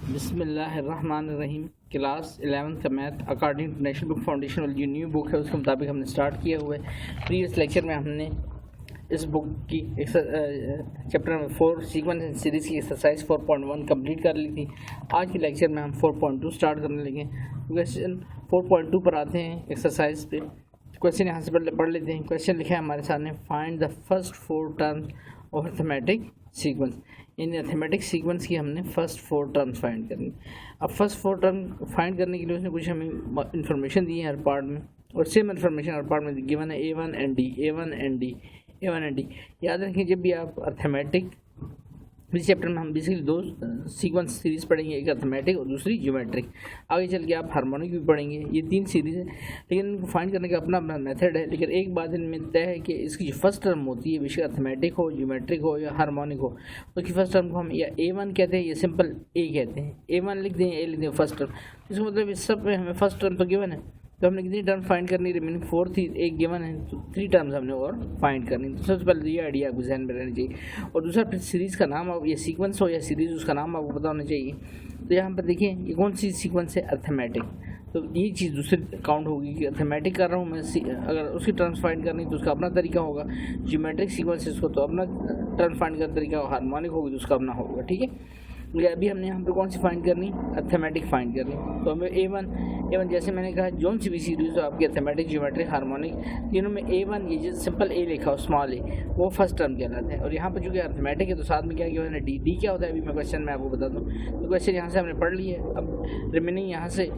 बिस्मिल्लाहिर्रहमानिर्रहीम। Class 11th का math according to National Book Foundation वाली जो न्यू बुक है उसके मुताबिक हमने स्टार्ट किया हुआ है। प्रीवियस लेक्चर में हमने इस बुक की chapter number 4 sequence and series की एक्सरसाइज 4.1 कंप्लीट कर ली थी। आज के लेक्चर में हम 4.2 स्टार्ट करने लगे। क्वेश्चन 4.2 पर आते हैं एक्सरसाइज पे। क्वेश्चन यहाँ से पहले पढ़ लेते हैं। क्वेश्चन लिखा है हमारे सामने, find the first 4 terms of arithmetic sequence. In arithmetic sequence की हमने फर्स्ट 4 टर्म्स फाइंड करनी। अब फर्स्ट 4 टर्म फाइंड करने के लिए उसने कुछ हमें इन्फॉर्मेशन दी है हर पार्ट में, और सेम इन्फॉर्मेशन हर पार्ट में गिवन है A1 and D, A1 and D, A1 and D। याद रखें जब भी आप अर्थमेटिक, इस चैप्टर में हम बेसिकली 2 सीक्वेंस सीरीज़ पढ़ेंगे, एक अर्थमेटिक और दूसरी ज्योमेट्रिक। आगे चल के आप हार्मोनिक भी पढ़ेंगे। ये 3 सीरीज़ है, लेकिन इनको फाइंड करने का अपना अपना मेथड है। लेकिन एक बात इनमें तय है कि इसकी जो फर्स्ट टर्म होती है, बेशक अर्थमेटिक हो, ज्योमेट्रिक हो या हार्मोनिक हो, उसकी फर्स्ट टर्म को हम या A1 कहते हैं या सिंपल A कहते हैं। A1 लिख दें, A लिख दें फर्स्ट टर्म। इसका मतलब इस सब में हमें फर्स्ट टर्म तो गिवन है, तो हमने कितनी टर्म फाइंड करनी, रिमेनिंग 4 थी, एक गिवन है, तो 3 टर्म्स हमने और फाइंड करनी। तो सबसे पहले ये आइडिया आपको ध्यान में रहना चाहिए। और दूसरा फिर सीरीज़ का नाम, अब ये सीक्वेंस हो या सीरीज़, उसका नाम आपको पता होना चाहिए। तो यहाँ पर देखिए ये कौन सी सीक्वेंस है, अर्थमेटिक। तो ये चीज़ दूसरी काउंट होगी कि अर्थमेटिक कर रहा हूँ मैं, अगर उसकी टर्म्स फाइंड करनी तो उसका अपना तरीका होगा। ज्योमेट्रिक सीक्वेंस इसको तो अपना टर्म फाइंड का तरीका होगा, हार्मोनिक होगी तो उसका अपना होगा। ठीक है, अभी हमने यहाँ पे कौन सी फाइंड करनी, अर्थमेटिक फाइंड करनी। तो हमें A1 जैसे मैंने कहा जोन सी भी सीरीज हो आपकी, अर्थमेटिक, ज्योमेट्रिक, हार्मोनिक, तीनों में A1 ये जो सिंपल A लिखा हो, स्मॉल A, वो फर्स्ट टर्म कहलाता है। और यहाँ पर चूँकि अर्थमेटिक है तो साथ में क्या किया है, D क्या होता है अभी मैं क्वेश्चन में आपको बता दूँ। तो क्वेश्चन यहाँ से हमने पढ़ लिया है। अब रिमेनिंग यहाँ से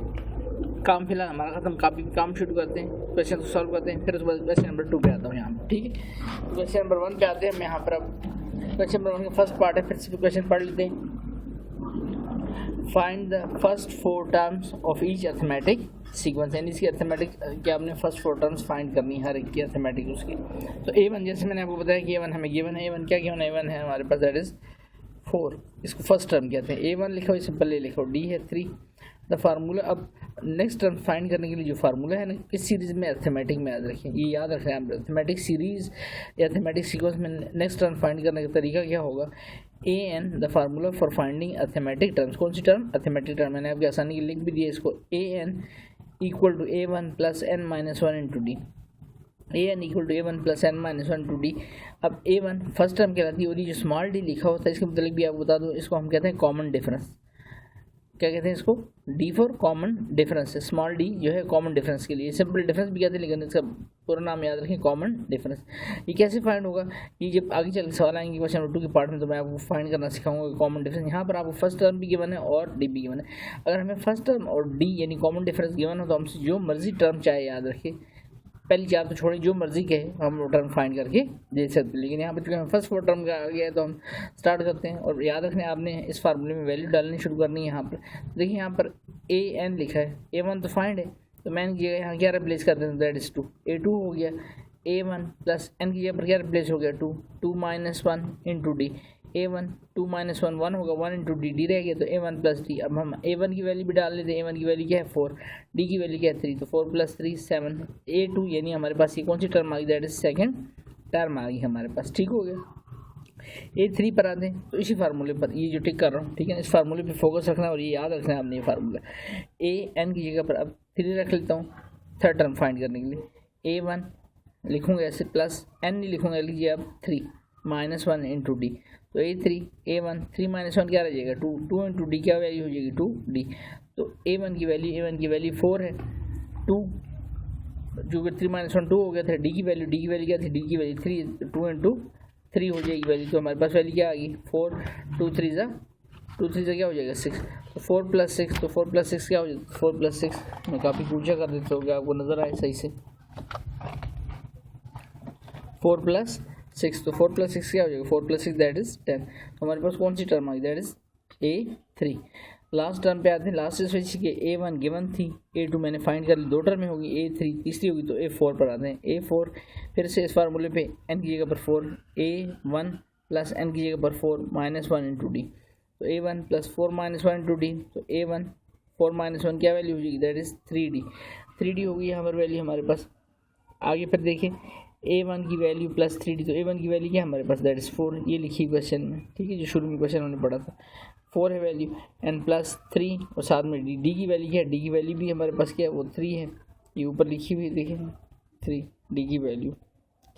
काम फिलहाल हमारा खत्म, कापी काम शुरू करते हैं, क्वेश्चन को सॉल्व करते हैं, फिर उसके बाद क्वेश्चन नंबर 2 पे आता हूँ यहाँ पर। ठीक है, क्वेश्चन नंबर 1 पे आते हैं हम यहाँ पर। अब क्वेश्चन नंबर 1 का फर्स्ट पार्ट है, फिर से क्वेश्चन पढ़ लेते हैं। Find the first 4 terms of each arithmetic sequence. यानी इसकी अर्थमेटिक क्या आपने फर्स्ट 4 टर्म्स फाइंड करनी है हर एक की अर्थमेटिक उसकी। तो A1 जैसे मैंने आपको बताया कि A1 हमें गिवन है। A1 क्या गिवन है, A1 है हमारे पास, दैट इज 4। इसको फर्स्ट टर्म कहते हैं। A1 लिखा हो, सिंपल A लिखा हो, D है 3 द फार्मूला। अब नेक्स्ट टर्म फाइंड करने के लिए जो फार्मूला है ना, किस सीरीज़ में, अर्थमेटिक में, याद रखें, ये याद रखें आप। अर्थमेटिक सीरीज़ या अर्थमेटिक सीक्वेंस में नेक्स्ट टर्म फाइंड करने का तरीका क्या होगा, AN the formula for finding arithmetic terms. कौन सी टर्म, अर्थमेटिक टर्म। मैंने आपकी आसानी के लिख भी दिया इसको, AN equal to A1 plus n-1 into D। AN equal to A1 plus n-1 into D। अब A1 फर्स्ट टर्म कहलाती है, और ये जो स्मॉल d लिखा होता है इसके मतलब भी आपको बता दूँ, इसको हम कहते हैं कॉमन डिफरेंस। क्या कहते हैं इसको, D फॉर कॉमन डिफरेंस है। स्मॉल d जो है कॉमन डिफरेंस के लिए, सिंपल डिफरेंस भी कहते हैं, लेकिन इसका पूरा नाम याद रखें, कॉमन डिफरेंस। ये कैसे फाइंड होगा, ये जब आगे चल सवाल आएंगे क्वेश्चन नंबर 2 के पार्ट में, तो मैं आपको फाइंड करना सिखाऊंगा कॉमन डिफरेंस। यहाँ पर आपको फर्स्ट टर्म भी गिवन है और D भी गिवन है। अगर हमें फर्स्ट टर्म और D यानी कॉमन डिफरेंस गिवन हो तो हमसे जो मर्जी टर्म चाहे, याद रखिए, पहली 4 तो छोड़ें, जो मर्जी कहे हम टर्म फाइंड करके दे सकते हैं। लेकिन यहाँ पर चूँकि हम फर्स्ट 4 टर्म का आ गया है तो हम स्टार्ट करते हैं। और याद रखना आपने इस फार्मूले में वैल्यू डालनी शुरू करनी है। यहाँ पर देखिए, यहाँ पर AN लिखा है, A1 तो फाइंड है, तो मैं इनकी यहाँ क्या रिप्लेस कर देता हूँ, दैट इज 2। A2 हो गया, A1 प्लस n की जगह पर क्या रिप्लेस हो गया, 2 minus 1 into D। A1 2 minus 1 1 होगा, 1 इंटू D रह गया, तो A1 प्लस D। अब हम A1 की वैल्यू भी डाल लेते हैं। A1 की वैल्यू क्या है, 4, D की वैल्यू क्या है, 3, तो 4 प्लस 3 7। A2 यानी हमारे पास ये कौन सी टर्म आ गई, दैट इज सेकंड टर्म आ गई हमारे पास। ठीक हो गया। A3 पर आते हैं, तो इसी फार्मूले पर ये जो टिक कर रहा हूँ, ठीक है, इस फार्मूले पर फोकस रखना और ये याद रखना है आपने, ये फार्मूला AN की जगह पर अब 3 रख लेता हूँ थर्ड टर्म फाइंड करने के लिए। A1 लिखूँगा ऐसे, प्लस n नहीं लिखूँगा, लीजिए अब 3 माइनस 1 इंटू D। तो A1 3 माइनस 1 क्या रह जाएगा, 2 इंटू D क्या वैल्यू हो जाएगी, 2D। तो A1 की वैल्यू 4 है, 2 जो कि 3 माइनस 1 2 हो गया था। D की वैल्यू क्या थी, D की वैल्यू 3, 2 इंटू 3 हो जाएगी वैल्यू। तो हमारे पास वैल्यू क्या आ गई, 4 2 3 ज़ा क्या हो जाएगा 6। तो 4 प्लस 6, तो 4 प्लस 6 क्या हो जाएगा, 4 प्लस 6 मैं काफ़ी पूछा कर देता हूँ, क्या आपको नज़र आए सही से, 4 प्लस 6, तो 4 प्लस 6 क्या हो जाएगा, 4 प्लस 6 दैट इज 10। तो हमारे पास कौन सी टर्म आ गई, that is A3। Last term पे आते हैं, लास्ट स्विच के A1 गिवन थी, A2 मैंने फाइंड कर ली, 2 टर्म में होगी, A3 तीसरी होगी, तो A4 पर आते हैं। A4 फिर से इस फार्मूले पे n की जगह पर 4, A1 प्लस n की जगह पर 4 माइनस 1 इंटू D। तो A1 plus 4 minus 1 into D, तो A1 4 माइनस 1 क्या वैल्यू हो जाएगी, दैट इज 3D। 3D होगी यहाँ पर वैल्यू हमारे पास। आगे फिर देखिए A1 की वैल्यू प्लस 3D, तो A1 की वैल्यू क्या है हमारे पास, दैट इज़ 4, ये लिखी क्वेश्चन में, ठीक है, जो शुरू में क्वेश्चन हमने पढ़ा था, 4 है वैल्यू, एन प्लस 3 और साथ में डी की वैल्यू क्या है, डी की वैल्यू भी हमारे पास क्या है, वो 3 है, ये ऊपर लिखी हुई देखिए 3 डी की वैल्यू,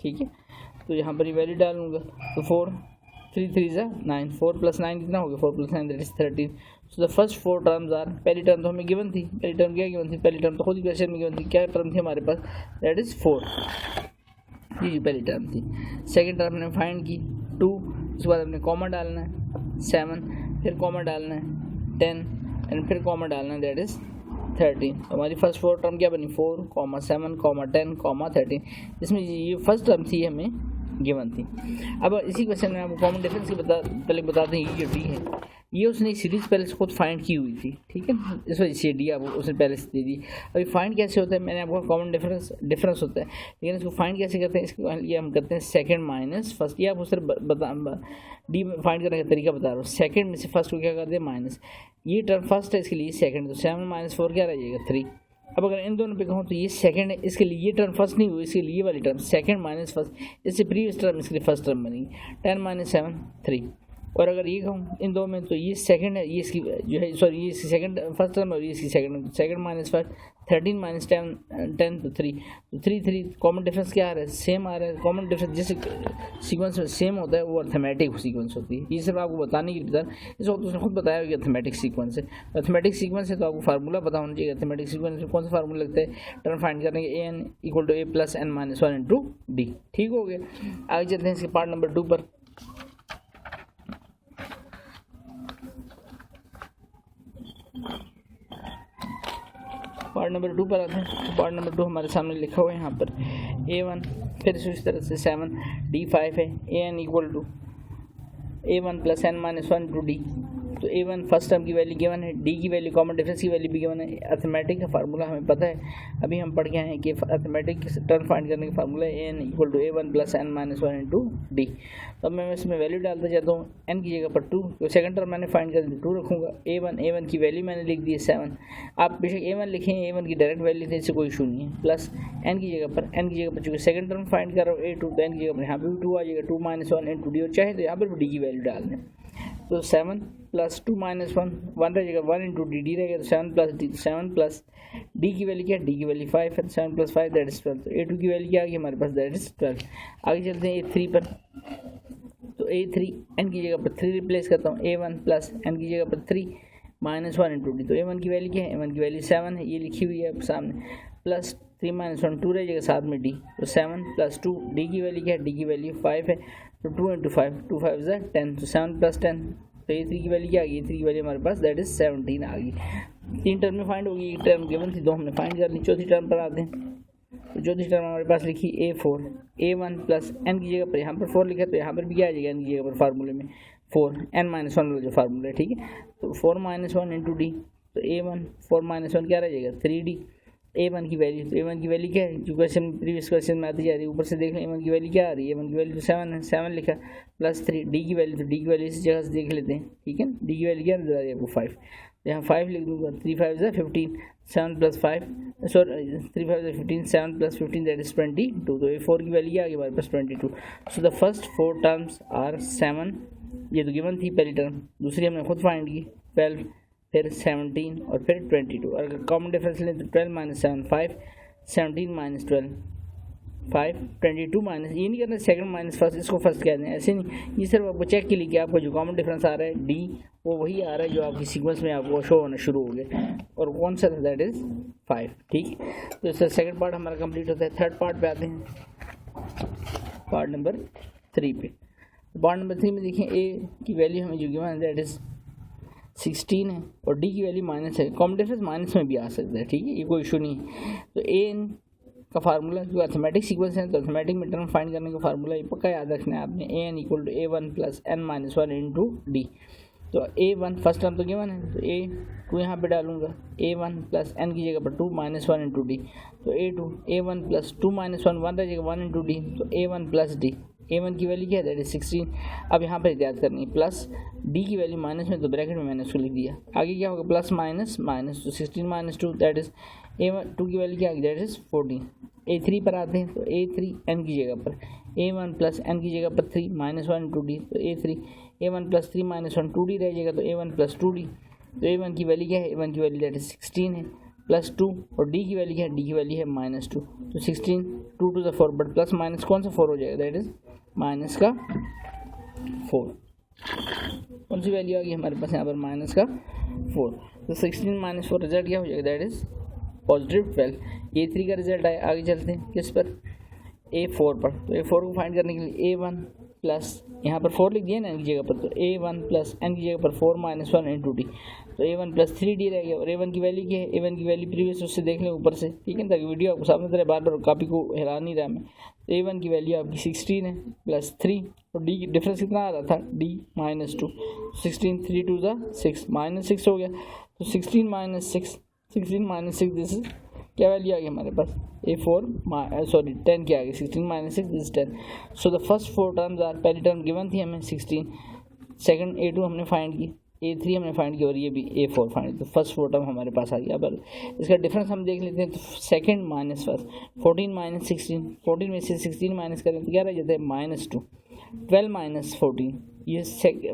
ठीक है। तो यहाँ पर ये वैल्यू डालूंगा, तो 4 3 3 9, 4 + 9 कितना हो गया, 4 + 9 that is 13। So the first 4 terms are, पहली टर्म तो हमें गिवन थी, पहली टर्म क्या गिवन थी, पहली टर्म तो खुद ही क्वेश्चन में गिवन थी, क्या टर्म थी हमारे पास, दैट इज 4, ये पहली टर्म थी। सेकंड टर्म हमने फाइंड की 2, उसके बाद हमने कॉमा डालना है 7, फिर कॉमा डालना है 10 एंड फिर कॉमा डालना है दैट इज 13। तो हमारी फर्स्ट 4 टर्म क्या बनी, 4, 7, 10, 13, इसमें ये फर्स्ट टर्म थी हमें गिवन थी। अब इसी क्वेश्चन में आपको कॉमन डिफरेंस की पहले बता दें, ये जो डी है ये उसने सीरीज पहले से खुद फाइंड की हुई थी, ठीक है, इस वजह से डी आपको उसने पहले से दे दी। अभी फाइंड कैसे होता है, मैंने आपको कॉमन डिफरेंस होता है, लेकिन इसको फाइंड कैसे करते हैं, इसके लिए हम करते हैं सेकंड माइनस फर्स्ट, ये आपको सिर्फ डी फाइंड करने का तरीका बता रहा हूँ। सेकंड में से फर्स्ट को क्या करते हैं माइनस, ये टर्म फर्स्ट है इसके लिए सेकंड, तो 7 - 4 क्या रह जाएगा 3। अब अगर इन दोनों पे कहूँ तो ये सेकंड है, इसके लिए ये टर्म फर्स्ट नहीं हुई, इसके लिए ये वाली टर्म सेकंड माइनस फर्स्ट, इससे प्रीवियस टर्म इसके लिए फर्स्ट टर्म बनेगी, 10 - 7 3। और अगर ये कहूँ इन दो में तो ये सेकंड है, ये इसकी जो है सॉरी ये इसकी सेकंड फर्स्ट टर्म और ये इसकी सेकंड -5 13 - 10 तो 3, तो 3 कॉमन डिफरेंस क्या आ रहा है, सेम आ रहा है। कॉमन डिफरेंस जैसे सीक्वेंस में सेम होता है वो अर्थमेटिक सीक्वेंस होती है, ये सिर्फ आपको बताने के लिए इसको उसने खुद बताया कि अर्थमेटिक सीक्वेंस है। अर्थमेटिक सीक्वेंस है तो आपको फार्मूला पता होना चाहिए, अर्थमेटिक सीक्वेंस में कौन सा फार्मूला लगता है, टर्म फाइंड करने के an = a + n - 1 × d, ठीक हो गया। आगे चलते हैं इसके पार्ट नंबर 2 पर। पार्ट नंबर 2 पर आते हैं, तो पार्ट नंबर 2 हमारे सामने लिखा हुआ है यहाँ पर a1, फिर इस तरह से 7 d5 है, an = a1 + n - 1 × d, तो a1 फर्स्ट टर्म की वैल्यू गिवन है, d की वैल्यू कॉमन डिफरेंस की वैल्यू भी गिवन है। अर्थमेटिक का फार्मूला हमें पता है, अभी हम पढ़ के आए हैं कि अर्थमेटिक टर्म फाइंड करने का फार्मूला है an = a1 + n - 1 × d। तो अब मैं इसमें वैल्यू डालता जाता हूँ, n की जगह पर 2, तो सेकंड टर्म मैंने फाइंड कर 2 रखूँगा, a1 की वैल्यू मैंने लिख दी है 7, आप बेशक a1 लिखें, a1 की डायरेक्ट वैल्यू थे, इससे कोई इशू नहीं है, प्लस n की जगह पर चूँकि सेकंड टर्म फाइंड कर रहा हूँ a2, तो n की जगह पर यहाँ पर भी 2 आ जाएगा, 2 - 1 × d, और चाहे तो यहाँ पर भी d की वैल्यू डाल दें, तो 7 + 2 - 1 रह जाएगा, 1 × d रहेगा, तो 7 प्लस d की वैल्यू क्या है, d की वैल्यू 5 है, 7 + 5 दैट इज 12, तो a2 की वैल्यू क्या आ गई हमारे पास, दैट इज 12। आगे चलते हैं a3 पर, तो a3 n की जगह पर 3 रिप्लेस करता हूँ, a1 प्लस n की जगह पर 3 - 1 × d, तो a1 की वैल्यू क्या है, a1 की वैल्यू 7 है, ये लिखी हुई है सामने, प्लस 3 - 1 2 रह जाएगा साथ में d, तो 7 + 2, d की वैल्यू क्या है, d की वैल्यू 5 है, तो 2 × 5 2 5 = 10, तो 7 + 10, तो a3 की वैल्यू क्या आ गई, a3 की वैल्यू हमारे पास दैट इज 17 आ गई। 3 टर्म में फाइंड होगी, एक टर्म गिवन थी, 2 हमने फाइंड कर ली। चौथी टर्म पर आते हैं, तो चौथी टर्म हमारे पास लिखी a4, a1 + n की जगह पर यहाँ पर 4 लिखा, तो यहाँ पर भी क्या आ जाएगा, n की जगह पर फार्मूले में 4 n - 1 वाला जो फार्मूला है, ठीक है, तो 4 - 1 × d, तो a1 4 - 1 क्या रह जाएगा 3d, a1 की वैल्यू, तो a1 की वैल्यू क्या है, जो क्वेश्चन प्रीवियस क्वेश्चन में आती जा रही है, ऊपर से देख लें a1 की वैल्यू क्या आ रही है, a1 की वैल्यू तो 7 है, 7 लिखा, प्लस 3 d की वैल्यू, तो d की वैल्यू इस जगह से देख लेते हैं, ठीक है, d की वैल्यू क्या आ रही है आपको 5, यहाँ 5 लिख दूँगा, 3 5 = 15, 7 + 5 सॉरी 3 5 = 15, 7 + 15 दैट इज 22, तो a4 की वैल्यू क्या आ गई हमारे पास 22। So the first 4 terms are 7, ये तो गिवन थी पहली टर्म, दूसरी हमने खुद फाइंड की 12, फिर 17 और फिर 22, और अगर कॉमन डिफरेंस लें तो 12 - 7 5, 17 - 12 5, 22 माइनस, ये नहीं करना सेकंड माइनस फर्स्ट, इसको फर्स्ट कहते हैं, ऐसे नहीं, ये सिर्फ आपको चेक के लिए कि आपको जो कॉमन डिफरेंस आ रहा है डी, वो वही आ रहा है जो आपकी सीक्वेंस में आपको शो होना शुरू हो गया, और कौन सा दैट इज 5, ठीक है। तो इसका सेकंड पार्ट हमारा कंप्लीट होता है। थर्ड पार्ट पे आते हैं, पार्ट नंबर 3 पे। पार्ट नंबर 3 में देखें, ए की वैल्यू हमें जो गिवन है दैट इज 16 है, और डी की वैल्यू माइनस है, कॉमन डिफरेंस माइनस में भी आ सकता है, ठीक है, ये कोई इशू नहीं है। तो ए का फार्मूला जो अर्थमेटिक सीक्वेंस है, तो अर्थमेटिक में टर्म फाइंड करने का फार्मूला ये पक्का याद रखना है आपने, an = a1 + n - 1 × d। तो a1 फर्स्ट टर्म तो गिवन है, तो a2 यहाँ पे डालूंगा, a1 + n की जगह पर 2 - 1 × d, तो a2 a1 + 2 - 1 1 रह जाएगा 1 × d, तो a1 + d, A1 की वैल्यू क्या है, दैट इज 16। अब यहाँ पर एहतियात करनी है, प्लस D की वैल्यू माइनस में, तो ब्रैकेट में मैंने उसको लिख दिया। आगे क्या होगा, प्लस माइनस माइनस, तो 16 माइनस 2 दैट इज A1 2 की वैल्यू क्या आ गई, दैट इज 14। A3 पर आते हैं, तो A3 n की जगह पर A1 प्लस n की जगह पर 3 माइनस 1 2D, तो A3 A1 plus 3 minus 1 2D रह जाएगा, तो A1 प्लस 2D। तो A1 की वैल्यू क्या है, A1 की वैल्यू दैट इज 16 है, प्लस 2, और D की वैल्यू क्या है, D की वैल्यू है माइनस 2। तो 16 2 to the 4, but plus minus कौन सा 4 हो जाएगा, दैट इज माइनस का 4। कौन सी वैल्यू आ गई हमारे पास यहाँ पर, माइनस का 4। तो 16 माइनस 4 रिजल्ट क्या हो जाएगा, दैट इज पॉजिटिव 12। A3 का रिजल्ट आया। आगे चलते हैं किस पर, A4 पर। तो A4 को फाइंड करने के लिए A1 प्लस, यहाँ पर 4 लिख दिया ना n की जगह पर, तो A1 प्लस n की जगह पर 4 माइनस 1 इंटू D, तो A1 प्लस 3D रह गया। और A1 की वैल्यू क्या है, A1 की वैल्यू प्रीवियस उससे देख लें ऊपर से, ठीक है, ताकि वीडियो आपको सामने तरह बार बार कॉपी को हिला नहीं रहा मैं। तो A1 की वैल्यू आपकी 16 है, प्लस 3, और D की डिफरेंस कितना आ रहा था, D minus 2, 16 3 to the 6 minus 6 हो गया। तो 16 माइनस 6 दिस इज क्या वैल्यू आ गई हमारे पास, A4 सॉरी 10 क्या आ गई, 16 minus 6 this 10। So the first 4 terms are, पहली टर्म गिवन थी हमें 16, सेकंड A2 हमने फाइंड की, A3 हमने फाइंड की, और ये भी A4 फाइंड। तो फर्स्ट 4 टर्म हमारे पास आ गया। अब इसका डिफरेंस हम देख लेते हैं, तो सेकंड माइनस फर्स्ट, 14 माइनस 16, 14 में से 16 माइनस करें तो क्या रह जाता है, माइनस 2, 12 माइनस 14, ये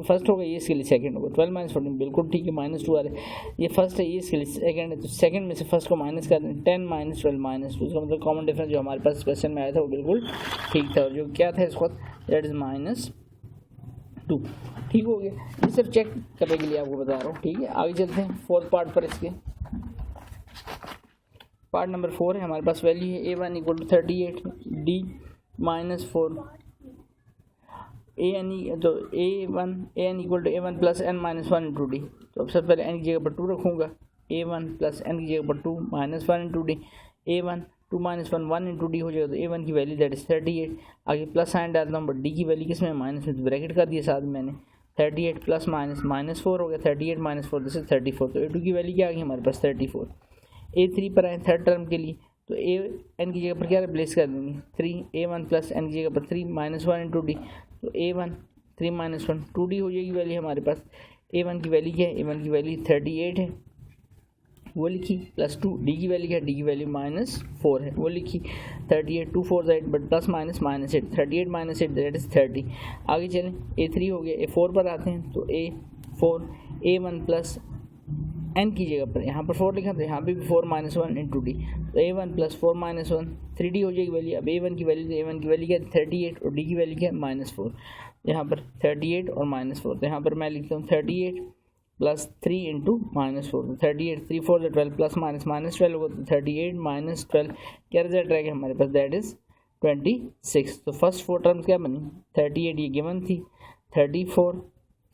फर्स्ट होगा, ये इसके लिए सेकंड होगा। 12 माइनस 14 बिल्कुल ठीक है, माइनस 2 आ रहा है, ये फर्स्ट है, ये इसके लिए सेकंड है, तो सेकंड में से फर्स्ट को माइनस कर दें, 10 माइनस 12 माइनस 2, इसका मतलब कॉमन डिफरेंस जो हमारे पास क्वेश्चन में आया था वो बिल्कुल ठीक था, और जो क्या था इसको, दैट इज माइनस 2। ठीक हो गया, ये सब चेक करने के लिए आपको बता रहा हूँ, ठीक है। आगे चलते हैं फोर्थ पार्ट पर। इसके पार्ट नंबर 4 है हमारे पास, वैल्यू है A1 equal to 38, D minus 4, तो A1 equal to A1 plus n minus 1 into D। तो अब सबसे पहले n की जगह पर 2 रखूँगा, A1 प्लस n की जगह पर 2 minus 1 into D, A1 2 minus 1 into D हो जाएगा। तो A1 की वैल्यू दैट इज 38। आगे प्लस साइन डालता हूँ, बट D की वैल्यू किस में, माइनस में, तो ब्रैकेट कर दिया साथ में मैंने, 38 प्लस माइनस माइनस 4 हो गया, 38 माइनस 4 दिस इज 34। तो A2 की वैल्यू क्या आ गई हमारे पास, 34। A3 पर आए थर्ड टर्म के लिए, तो A n की जगह पर क्या रिप्लेस कर देंगे, 3, A1 प्लस n की जगह पर 3 माइनस 1 इंटू D, तो A1 3 माइनस 1 2D हो जाएगी वैल्यू हमारे पास। A1 की वैल्यू क्या है, A1 की वैल्यू 38 है, वो लिखी, प्लस 2, D की वैल्यू क्या है, D की वैल्यू माइनस 4 है, वो लिखी, 38 2 4 8, but plus minus minus 8, 38 minus 8 that is 30। आगे चलें, A3 हो गया। A4 पर आते हैं, तो A4 A1 प्लस n की जगह पर यहाँ पर 4 लिखा, तो यहाँ पे भी 4 माइनस 1 इंटू D, तो A1 प्लस 4 माइनस 1 3D हो जाएगी वैल्यू। अब A1 की वैल्यू, तो A1 की वैल्यू क्या है, 38, और D की वैल्यू क्या है, माइनस 4, यहाँ पर 38 और माइनस 4, तो यहाँ पर मैं लिखता हूँ 38 plus 3 into minus 4, 38 3 4 12 plus minus minus 12 होगा, तो 38 माइनस 12 क्या रिजल्ट रहेगा हमारे पास, दैट इज 26। तो फर्स्ट 4 टर्म्स क्या बनी, 38 ये गिवन थी, 34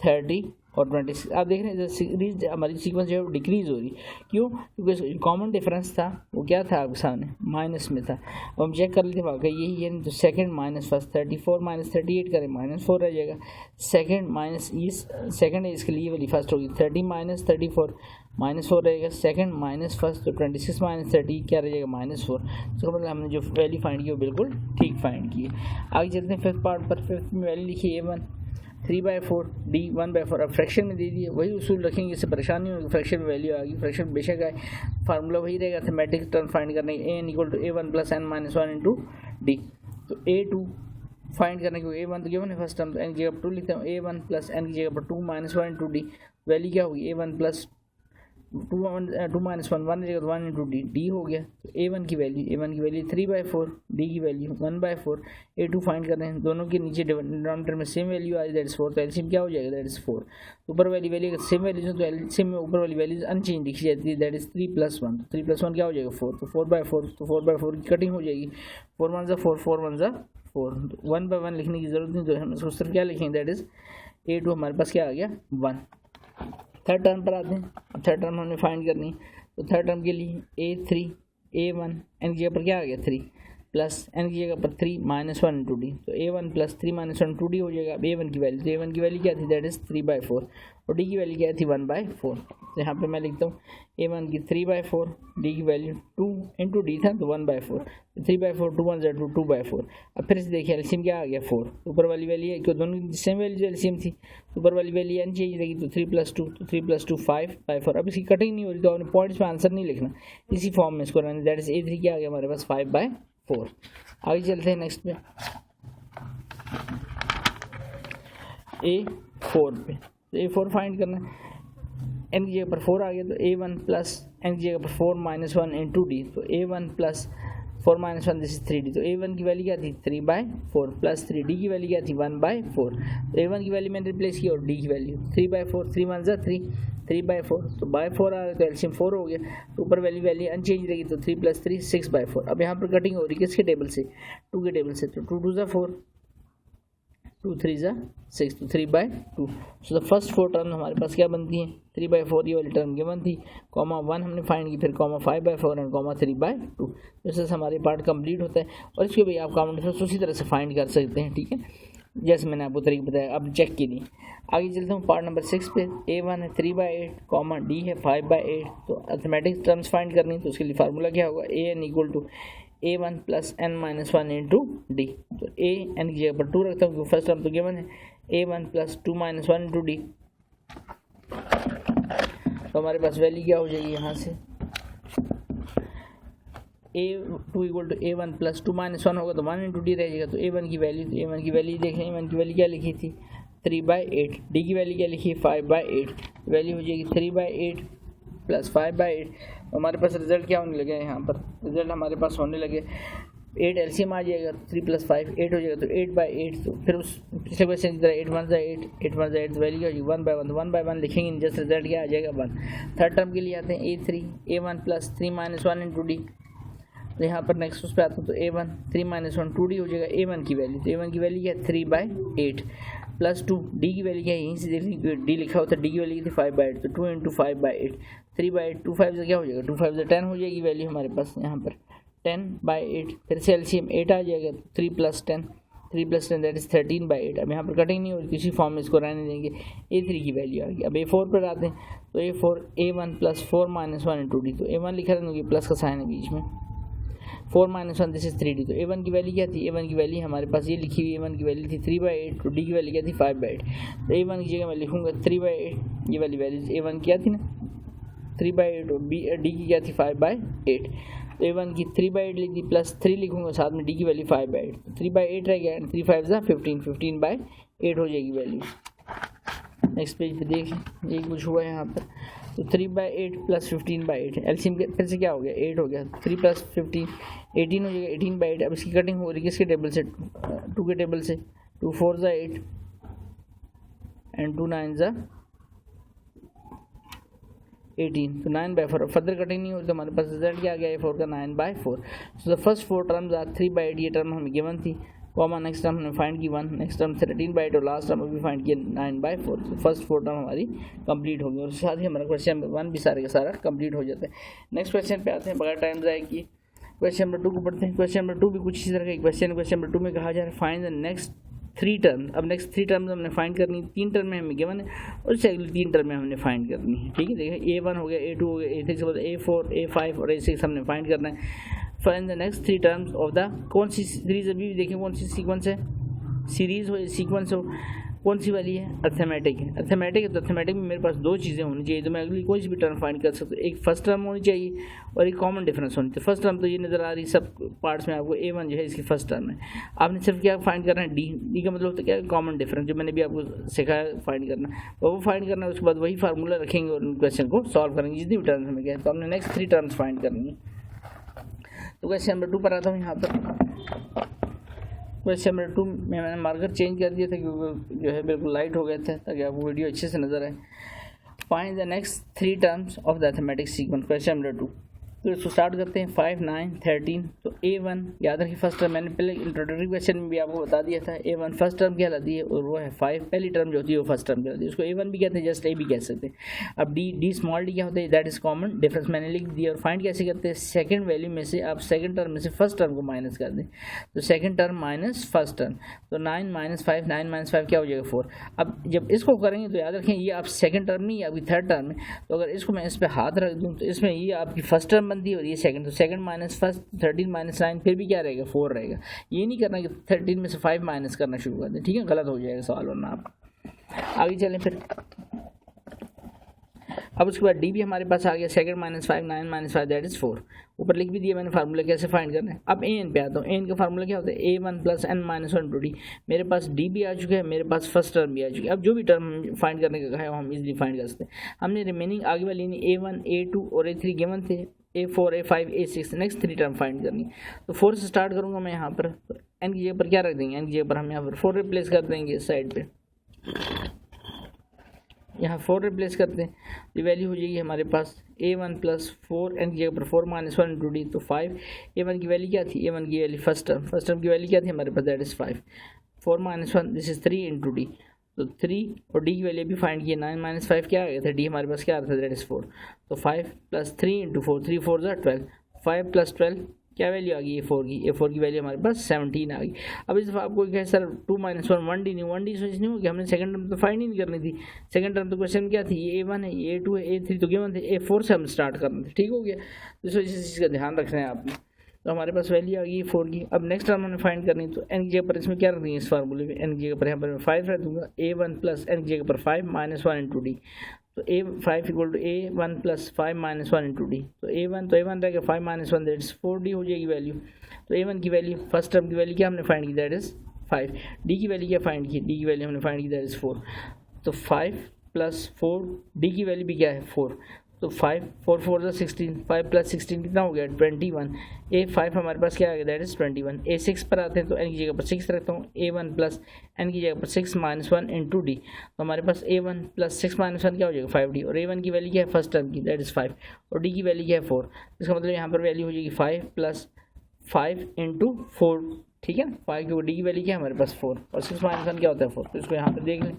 30 और 26। आप देख रहे हैं सीरीज हमारी सीक्वेंस जो है वो डिक्रीज हो रही, क्यों, क्योंकि कॉमन डिफरेंस था वो क्या था आपके सामने, माइनस में था। अब हम चेक कर लेते हैं वाकई यही है, तो सेकंड माइनस फर्स्ट, 34 माइनस 38 करें, माइनस 4 रह जाएगा। सेकंड माइनस इस सेकंड है, इसके लिए वाली फर्स्ट होगी, 30 माइनस 34 माइनस 4 रहेगा। सेकंड माइनस फर्स्ट, तो 26 माइनस 30 क्या रह जाएगा, माइनस 4। इसका मतलब हमने जो वैल्यू फाइंड की वो बिल्कुल ठीक फाइंड की है। आगे चलते हैं फिफ्थ पार्ट पर। फिफ्थ में वैल्यू लिखी A1 3/4, D 1/4। अब फ्रैक्शन में दे दिए, वही उसूल रखेंगे, इससे परेशानी होगी। फ्रैक्शन में वैल्यू आ गई, फ्रैक्शन बेशक आए, फार्मूला वही रहेगा थैमेटिक टर्म फाइंड करने के, an equal to A1 plus n minus 1 into D। तो A2 फाइंड करने के, A1 तो गिवन है फर्स्ट टर्म, तो n की जगह पर 2 लिखता हूँ, A1 प्लस n की जगह पर 2 माइनस 1 इंटू D। वैल्यू क्या होगी, A1 प्लस 2 माइनस 1 1 रहेगा, तो 1 इंटू D हो गया। तो A1 की वैल्यू 3/4, D की वैल्यू 1/4। A2 फाइंड कर रहे हैं, दोनों के नीचे डिनोमिनेटर में सेम वैल्यू आ रही है, दैट इज 4, तो एलसीएम क्या हो जाएगा, दैट इज 4। ऊपर वाली वैल्यू सेम वैल्यूज है, तो एलसीएम में ऊपर वाली वैल्यूज अनचेंज लिखी जाती है, दैट इज 3 + 1। 3 + 1 क्या हो जाएगा, 4, तो 4/4, तो 4/4 की कटिंग हो जाएगी, 4 1 ज़ा 4, 4 1 ज़ा 4, 1/1 लिखने की जरूरत नहीं, तो हम इसको सिर्फ क्या लिखेंगे, दैट इज A2 हमारे पास क्या आ गया, 1। थर्ड टर्म पर आते हैं। थर्ड टर्म हमने फाइंड करनी, तो थर्ड टर्म के लिए A3 A1 n की जगह पर क्या आ गया, 3 प्लस n की जगह पर 3 माइनस 1 इंटू D, तो A1 plus 3 minus 1 into D हो जाएगा। अब A1 की वैल्यू, तो A1 की वैल्यू क्या थी, दैट इज 3/4, और D की वैल्यू क्या थी, 1/4। तो यहाँ पे मैं लिखता हूँ a1 की 3/4, d की वैल्यू 2 इंटू डी था तो 1/4, 3/4 2 1 2 2/4। अब फिर से देखिए एलसीएम क्या आ गया 4, ऊपर वाली वैल्यू है क्यों दोनों की सेम वैल्यू एलसीएम थी, ऊपर वाली वैल्यू एन चेंज रहेगी तो 3 + 2 तो 3 + 2 5/4। अब इसकी कटिंग नहीं हो रही तो आपने पॉइंट्स में आंसर नहीं लिखना, इसी फॉर्म में इसको रहना, दैट इज a3 क्या आ गया हमारे पास 5/4। आगे चलते हैं नेक्स्ट पे A4 पे, तो A4 फाइंड करना है, n की जगह पर 4 आ गया तो a1 प्लस n की जगह पर 4 - 1 इंटू डी, तो a1 plus 4 - 1 this is 3d, तो a1 की वैल्यू क्या थी 3/4 प्लस 3d की वैल्यू क्या थी 1/4, तो a1 की वैल्यू मैंने रिप्लेस की और d की वैल्यू 3/4, 3 1 जा 3, 3/4 तो बाय 4 आ रहा तो एलसीएम 4 हो गया, तो ऊपर वैल्यू अनचेंज रहेगी तो 3 + 3 6/4। अब यहाँ पर कटिंग हो रही है किसके टेबल से 2 के टेबल से, तो 2 2 4, 2 3 6 तो 3/2। सो द फर्स्ट 4 टर्म हमारे पास क्या बनती हैं 3/4, ये वाली टर्म गिवन थी, कॉमा 1 हमने फाइंड की, फिर कॉमा 5/4 एंड कॉमा 3/2। जैसे हमारे पार्ट कंप्लीट होता है और इसके भी आप कॉमन डिफरेंस उसी तरह से फाइंड कर सकते हैं, ठीक है, जैसे मैंने आपको तरीका बताया। अब चेक के लिए आगे चलता हूँ पार्ट नंबर 6 पे, a1 है 3/8, कॉमा d है 5/8, तो अर्थमेटिक टर्म्स फाइंड करनी, तो उसके लिए फार्मूला क्या होगा an = a1 + n - 1 into D, तो a n की जगह पर 2 रखता हूँ क्योंकि फर्स्ट टर्म तो गिवन है, a1 + 2 - 1 इंटू डी, तो हमारे पास वैल्यू क्या हो जाएगी यहाँ से a2 = a1 + 2 - 1 होगा तो 1 इंटू डी रह जाएगा, तो a1 की वैल्यू देखें, a1 की वैल्यू क्या लिखी थी 3/8, डी की वैल्यू क्या लिखी है 5/8, वैल्यू हो जाएगी 3/8 + 5/8। हमारे पास रिजल्ट क्या होने लगे यहाँ पर, रिजल्ट हमारे पास होने लगे 8 एलसीएम आ जाएगा, 3 + 5 8 हो जाएगा, तो 8/8, तो फिर उस पिछले क्वेश्चन की तरह 8 1 8 8 1 8, तो वैल्यू क्या होगी 1/1, तो 1/1 लिखेंगे, जस्ट रिजल्ट क्या आ जाएगा 1। थर्ड टर्म के लिए आते हैं a1 + 3 - 1 इंटू डी, तो यहाँ पर नेक्स्ट उस पर आता हूँ, तो a1 3 - 1 2d हो जाएगा, a1 की वैल्यू, तो a1 की वैल्यू क्या है 3/8 प्लस 2, डी की वैल्यू क्या है यहीं से देख लीजिए, डी लिखा होता है, डी की वैल्यू थी 5/8, तो 2 × 5/8 3/8, 2 5 से क्या हो जाएगा 2 5 से 10 हो जाएगी वैल्यू हमारे पास यहाँ पर 10/8, फिर से एलसीएम 8 आ जाएगा, 3 + 10 दैट इज 13/8। अब यहाँ पर कटिंग नहीं होगी, किसी फॉर्म में इसको रहने देंगे, a3 की वैल्यू आ गई। अब a4 पर आते हैं, तो a1 + 4 - 1 इंटू डी, तो a1 लिखा था प्लस का साइन है बीच में, 4 - 1 दिस इज 3d, तो a1 की वैल्यू क्या थी, a1 की वैल्यू हमारे पास ये लिखी हुई, a1 की वैल्यू थी 3/8, तो d की वैल्यू क्या थी 5/8, तो a1 की जगह मैं लिखूंगा 3/8, ये वाली वैल्यू a1 क्या थी ना 3/8 और d की क्या थी 5/8, तो a1 की 3/8 लिख दी, प्लस 3 लिखूंगा साथ में, d की वैल्यू 5/8, 3/8 रह गया, 3 5 = 15, 15/8 हो जाएगी वैल्यू। नेक्स्ट पेज पे देखें ये कुछ हुआ है यहाँ पर, तो 3/8 + 15/8 एलसीएम फिर से क्या हो गया 8 हो गया, 3 + 15 18 हो जाएगा, 18/8। अब इसकी कटिंग हो रही है किसके टेबल से 2 के टेबल से, 2 4 = 8 एंड 2 9 = 18, तो 9/4। फर्दर कटिंग नहीं होती तो हमारे पास रिजल्ट क्या आ गया A4 का 9/4। So the first 4 terms are 3/8, ये टर्म हमें गिवन थी, कॉमा नेक्स्ट टर्म हमने फाइंड की 1, नेक्स्ट टर्म 13/8 और लास्ट टर्म अभी फाइंड किया 9/4। तो फर्स्ट 4 टर्म हमारी कंप्लीट होगी और साथ ही हमारा क्वेश्चन नंबर 1 भी सारे का सारा कंप्लीट हो जाता है। नेक्स्ट क्वेश्चन पे आते हैं, बगैर टाइम जाए कि क्वेश्चन नंबर 2 को पढ़ते हैं। क्वेश्चन नंबर 2 भी कुछ इसी तरह का क्वेश्चन नंबर 2 में कहा जा रहा है फाइंड द नेक्स्ट 3 टर्म। अब नेक्स्ट 3 टर्म्स हमने फाइंड करनी, 3 टर्म में हमें गिवन है और इससे अगली 3 टर्म में हमने फाइंड करनी है, ठीक है। देखिए A1 हो गया, A2 हो गया, A3 के बाद A4 A5 और A6 हमने फाइंड करना है। Find the next 3 terms of the, कौन सी सीरीज, अभी भी देखिए कौन सी सीक्वेंस है, सीरीज हो सीक्वेंस हो, कौन सी वाली है, अर्थमेटिक है। अर्थमेटिक है तो अर्थमेटिक में मेरे पास 2 चीज़ें होनी चाहिए, तो मैं अगली कोई भी टर्म फाइंड कर सकता हूँ। एक फर्स्ट टर्म होनी चाहिए और एक कॉमन डिफरेंस होनी चाहिए। फर्स्ट टर्म तो ये नज़र आ रही सब पार्ट्स में आपको, A1 जो है इसकी फर्स्ट टर्म है। आपने सिर्फ क्या फाइंड करना है, डी का मतलब होता है क्या, कॉमन डिफरेंस, जो मैंने भी आपको सिखाया फाइंड करना, वो फाइंड करना है। उसके बाद वही फार्मूला रखेंगे और क्वेश्चन को सॉल्व करेंगे जितनी भी टर्म्स हमें गए। तो हमने नेक्स्ट 3 टर्म्स फाइंड करनी है। तो क्वेश्चन नंबर 2 पर आता हूँ। यहाँ पर क्वेश्चन नंबर 2 में मैंने मार्कर चेंज कर दिया था क्योंकि जो है बिल्कुल लाइट हो गया था, ताकि आपको वीडियो अच्छे से नजर आए। Find the next 3 terms of the arithmetic sequence. Question number 2, तो इसको स्टार्ट करते हैं 5, 9, 13। तो A1 याद रखिए फर्स्ट टर्म, मैंने पहले इंट्रोडक्टरी क्वेश्चन में भी आपको बता दिया था A1 फर्स्ट टर्म कहलाती है और वो है 5, पहली टर्म जो होती है वो फर्स्ट टर्म कहलाती है, उसको A1 भी कहते हैं, जस्ट A भी कह सकते हैं। अब डी स्मॉल डी क्या होता है, दैट इज कॉमन डिफरेंस मैंने लिख दिया। और फाइंड कैसे करते हैं, सेकंड वैल्यू में से आप सेकंड टर्म में से फर्स्ट टर्म को माइनस कर दें, तो second term minus first term, तो 9 - 5, 9 - 5 क्या हो जाएगा 4। अब जब इसको करेंगे तो याद रखें ये आप सेकंड टर्म नहीं, आपकी थर्ड टर्म है, तो अगर इसको मैं इस पर हाथ रख दूँ तो इसमें ये आपकी फर्स्ट टर्म बनती है और ये सेकंड, तो सेकंड माइनस फर्स्ट, 13 - 9 फिर भी क्या रहेगा 4 रहेगा। ये नहीं करना कि 13 में से 5 माइनस करना शुरू कर दें, ठीक है, गलत हो जाएगा सवाल, वरना आप आगे चलें फिर। अब उसके बाद डी भी हमारे पास आ गया, सेकंड माइनस 5, 9 - 5 दैट इज 4, ऊपर लिख भी दिया मैंने फार्मूला कैसे फाइंड करना है। अब एन पे आता हूँ, एन का फार्मूला क्या होता है, A1 + n - 1 × d। मेरे पास डी भी आ चुका है, मेरे पास फर्स्ट टर्म भी आ चुकी है। अब जो भी टर्म फाइंड करने का कहा है वो हम इजीली फाइंड कर सकते हैं। हमने रिमेनिंग आगे वाली A1, A2 और A3 गिवन थे, A4, A5, A6 next 3 term find करनी। तो 4 से स्टार्ट करूँगा मैं यहाँ पर, तो n की जगह पर क्या रख देंगे, n की जगह पर हम यहाँ पर 4 रिप्लेस कर देंगे इस साइड पे, यहाँ 4 रिप्लेस करते हैं, ये वैल्यू हो जाएगी हमारे पास A1 + 4, n की जगह पर 4 - 1 × d, तो 5। A1 की वैल्यू क्या थी, A1 की वैल्यू फर्स्ट टर्म की वैल्यू क्या थी हमारे पास, that is 5, 4 - 1 this is 3 × d, तो 3 और d की वैल्यू भी फाइंड किया, 9 - 5 क्या आ गया था, d हमारे पास क्या आ रहा था, दैट इज 4, तो 5 + 3 × 4, 3 4 = 12, 5 + 12 क्या वैल्यू आ गई A4 की वैल्यू हमारे पास 17 आ गई। अब इस दफ़ा आपको क्या है सर 2 - 1 1d नहीं, 1d सोच नहीं हो कि हमने सेकंड टर्म तो फाइंड ही नहीं करनी थी, सेकंड टर्म तो क्वेश्चन क्या थी, ये A1 है, ये A2 है, A3 तो गिवन थे, A4 से हम स्टार्ट करना थे, ठीक हो गया। तो इस वजह से चीज़ का ध्यान रखना है आपने। तो हमारे पास वैल्यू आ गई 4 की। अब नेक्स्ट टर्म हमने फाइंड करनी, तो n की जगह पर इसमें क्या रख देंगे, इस फार्मूले में n की जगह पर यहाँ पर मैं 5 रख दूँगा, A1 + n की जगह पर 5 - 1 × d, तो A5 = A1 + 5 - 1 × d, तो A1 रहेगा 5 - 1 दैट इज 4d हो जाएगी वैल्यू। तो A1 की वैल्यू फर्स्ट टर्म की वैल्यू क्या हमने फाइंड की, दैट इज 5, d की वैल्यू क्या फाइंड की, d की वैल्यू हमने फाइंड की दैट इज 4, तो 5 + 4, d की वैल्यू भी क्या है 4, तो 5 4 4 = 16, 5 + 16 कितना हो गया 21, A5 हमारे पास क्या आ गया, दैट इज 21। A6 पर आते हैं तो n की जगह पर 6 रखता हूँ, A1 + n की जगह पर 6 - 1 × d, तो हमारे पास A1 + 6 - 1 क्या हो जाएगा 5d, और A1 की वैल्यू क्या है फर्स्ट टर्म की, दैट इज 5, और d की वैल्यू क्या है 4, इसका मतलब यहाँ पर वैल्यू हो जाएगी 5 + 5 × 4, ठीक है ना, 5 की d की वैल्यू क्या है हमारे पास 4, और 6 - 1 क्या होता है 4, तो इसको यहाँ पर देख लें।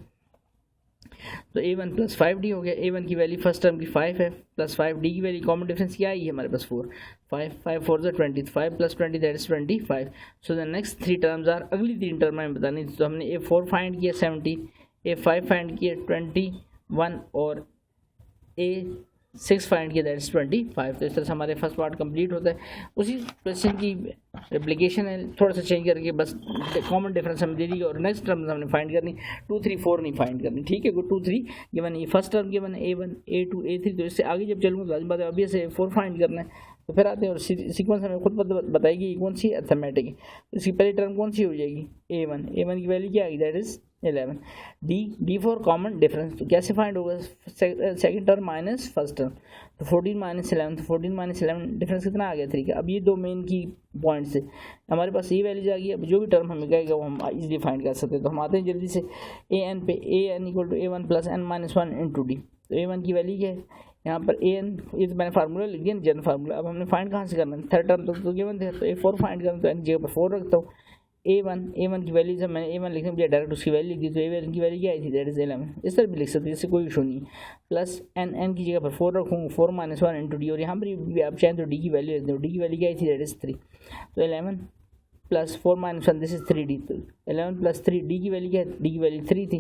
तो A1 + 5d हो गया, A1 की वैल्यू फर्स्ट टर्म की 5 है, प्लस 5d की वैल्यू, कॉमन डिफरेंस क्या आई है हमारे पास 4, 5 5 4 = 20, 5 + 20 that is 25। So the next 3 terms are, अगली 3 टर्म हमें बतानी थी, तो हमने A4 फाइंड किया 17, A5 फाइंड किया 21 और A6 फाइंड किया दैट इज 25। तो इस तरह से हमारे फर्स्ट पार्ट कंप्लीट होता है। उसी क्वेश्चन की रेप्लिकेशन है, थोड़ा सा चेंज करके बस कॉमन डिफरेंस हमें दे दी और नेक्स्ट टर्म हमने फाइंड करनी, 2 3 4 नहीं फाइंड करनी, ठीक है। 2 3 गिवन, ये फर्स्ट टर्म गिवन है A1 A2 A3, तो इससे आगे जब चलूँगा तो लाजिम बात है अभी से A4 फाइंड करना है। तो फिर आते हैं और सीक्वेंस हमें खुद बताएगी कौन सी अर्थमेटिक है। इसकी पहली टर्म कौन सी हो जाएगी A1 की वैल्यू क्या आएगी that is 11। D for common difference, तो कैसे फाइंड होगा, second term minus first term, तो 14 - 11, तो 14 - 11 डिफरेंस कितना आ गया 3 का। अब ये दो मेन की पॉइंट से हमारे पास ये वैल्यूज आ गई। अब जो भी टर्म हमें कहेगा वो हम इजीली फाइंड कर सकते हैं। तो हम आते हैं जल्दी से an पे, an = A1 + n - 1 × d। तो A1 की वैल्यू क्या है यहाँ पर an, ये तो मैंने फार्मूला लिख दिया जनरल फार्मूला। अब हमने फाइंड कहाँ से करना है, थर्ड टर्म तो गिवन थे, तो A4 फाइंड करना, तो n की जगह पर 4 रखता हूँ। A1 की वैल्यू जब मैंने A1 लिखने मुझे डायरेक्ट उसकी वैल्यू लिख दी, तो A1 की वैल्यू क्या आई थी दैट इज 11। इस तरह भी लिख सकते हैं, इससे कोई इशू नहीं। प्लस n की जगह पर 4 रखूँगा, 4 - 1 × d, और यहाँ पर भी आप चाहें तो d की वैल्यू रख दो। d की वैल्यू क्या आई थी दैट इज 3, तो 11 + 4 - 1 दिस इज 3d, तो 11 + 3 d की वैल्यू क्या है, d की वैल्यू 3 थी,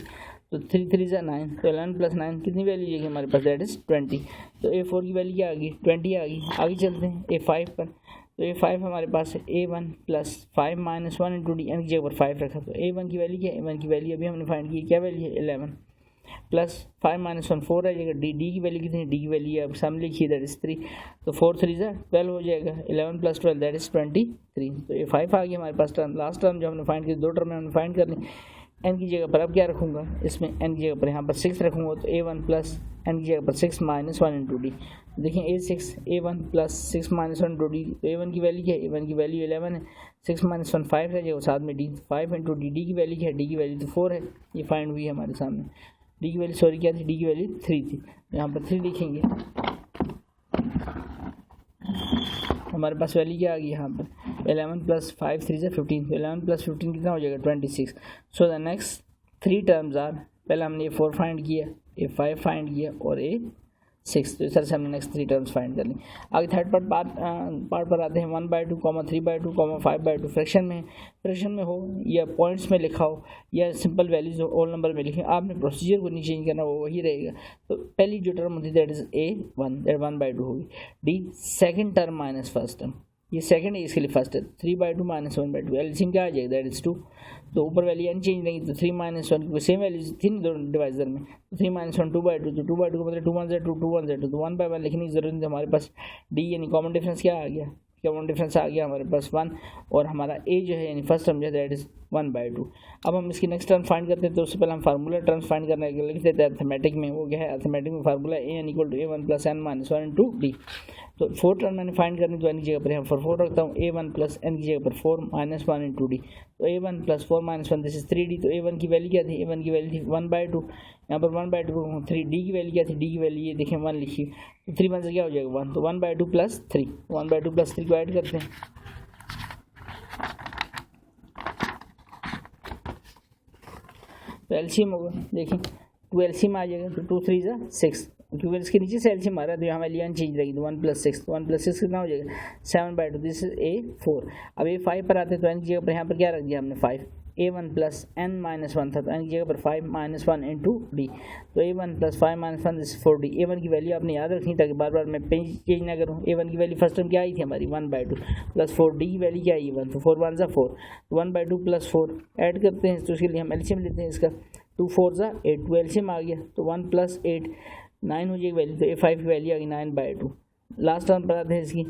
तो 3 3 = 9, तो 11 + 9 कितनी वैल्यू जाएगी हमारे पास दैट इज 20। तो A4 की वैल्यू क्या आ गई 20 आ गई। आगे चलते हैं A5 पर, तो A5 हमारे पास है A1 + 5 - 1 × d, n की जगह पर 5 रखा, तो A1 की वैल्यू क्या है, A1 की वैल्यू अभी हमने फाइंड की, क्या वैल्यू है 11, प्लस 5 - 1 4 आ जाएगा। डी की वैल्यू कितनी है, डी की वैल्यू अब सामने लिखिए दैट इज 3, तो 4 3 = 12 हो जाएगा। 11 + 12 दैट इज 23। तो A5 आ गया हमारे पास टर्म। लास्ट टर्म जो हमने फाइंड की, दो टर्म हमने फाइंड कर ली। n की जगह पर अब क्या रखूँगा, इसमें n की जगह पर यहाँ पर 6 रखूँगा, तो A1 + n की जगह पर 6 - 1 × d। देखिए A1 + 6 - 1 × d, तो A1 की वैल्यू क्या है, A1 की वैल्यू 11 है, 6 - 1 5 रह जाएगा, साथ में d 5 × d। डी की वैल्यू क्या है, डी की वैल्यू तो 4 है, ये फाइंड हुई है हमारे सामने। डी की वैल्यू सॉरी क्या थी, डी की वैल्यू 3 थी, यहाँ पर 3 लिखेंगे। हमारे पास वैल्यू क्या आ गई यहाँ पर 11 + 5 3 = 15, तो 11 + 15 कितना हो जाएगा 26। So the next 3 terms are, पहले हमने ये 4 फाइंड किया, ये 5 फाइंड किया और ये 6, तो इस तरह से हमने नेक्स्ट 3 टर्म्स फाइंड कर ली। आगे थर्ड पार्ट पर आते हैं 1/2, 3/2, 5/2। फ्रैक्शन में हो या पॉइंट्स में लिखा हो या सिंपल वैल्यूज हो होल नंबर में लिखे, आपने प्रोसीजर को नहीं चेंज करना, वो वही रहेगा। तो पहली जो टर्म होती है दैट इज A1, दैट 1/2 होगी। D second term minus first term, ये सेकंड है इसके लिए फर्स्ट है, 3/2 - 1/2, एलसीएम क्या आ जाएगा दैट इज 2। तो ऊपर वैल्यू अनचेंज रहेगी, तो 3 - 1 की सेम वैल्यू थी दोनों डिवाइजर में, तो 3 - 1 2/2, तो 2/2 का मतलब 2 1 2 2 1 2, तो 1/1 लिखने की जरूरत नहीं। हमारे पास डी यानी कॉमन डिफरेंस क्या आ गया, कॉमन डिफरेंस आ गया हमारे पास 1, और हमारा ए जो है यानी फर्स्ट टर्म जो है दैट इज 1/2। अब हम इसकी नेक्स्ट टर्म फाइंड करते हैं, तो उससे पहले हम फार्मूला टर्म्स फाइंड करने के लिए लिख देते हैं अर्थमेटिक में। वो क्या है, अर्थमेटिक में formula an = a1 + n - 1 * d। तो 4 टर्म मैंने फाइंड करनी, तो n की जगह पर यहाँ पर 4 रखता हूँ, a1 + n की जगह पर 4 - 1 * d। तो a1 + 4 - 1 दिस इज 3d। तो a1 की वैल्यू क्या थी, a1 की वैल्यू थी 1/2, यहाँ पर 1/2 3, d की वैल्यू क्या थी, d की वैल्यू ये देखें 1 लिखिए, तो 3 1 से क्या हो जाएगा 1, तो 1/2 + 3, 1/2 + 3 को ऐड करते हैं, तो एलसीएम होगा देखिए 2 एलसीएम आ जाएगा, तो 2 3 = 6, क्योंकि इसके नीचे से एलसीएम आ रहा है तो यहाँ वैल्यू अनचेंज रहेगी, तो 1 + 6, 1 + 6 कितना हो जाएगा 7/2, दिस इज A4। अब A5 पर आते हैं, तो n की जगह पर यहाँ पर क्या रख दिया हमने 5, a1 + n - 1 था, तो n की जगह पर 5 - 1 * d, तो a1 + 5 - 1 दिस 4d। a1 की वैल्यू आपने याद रखनी ताकि बार बार मैं चेंज ना करूँ। a1 की वैल्यू फर्स्ट टाइम क्या आई थी हमारी 1/2 + 4d की वैल्यू क्या आई 1, तो 4 1 = 4, 1/2 + 4 ऐड करते हैं, तो उसके लिए हम एलसीएम लेते हैं इसका, 2 4 = 8, 2 एलसीएम आ गया, तो 1 + 8 9 हो जाएगी वैल्यू, तो A5 की वैल्यू आ गई 9/2। लास्ट टर्म पर आते हैं इसकी,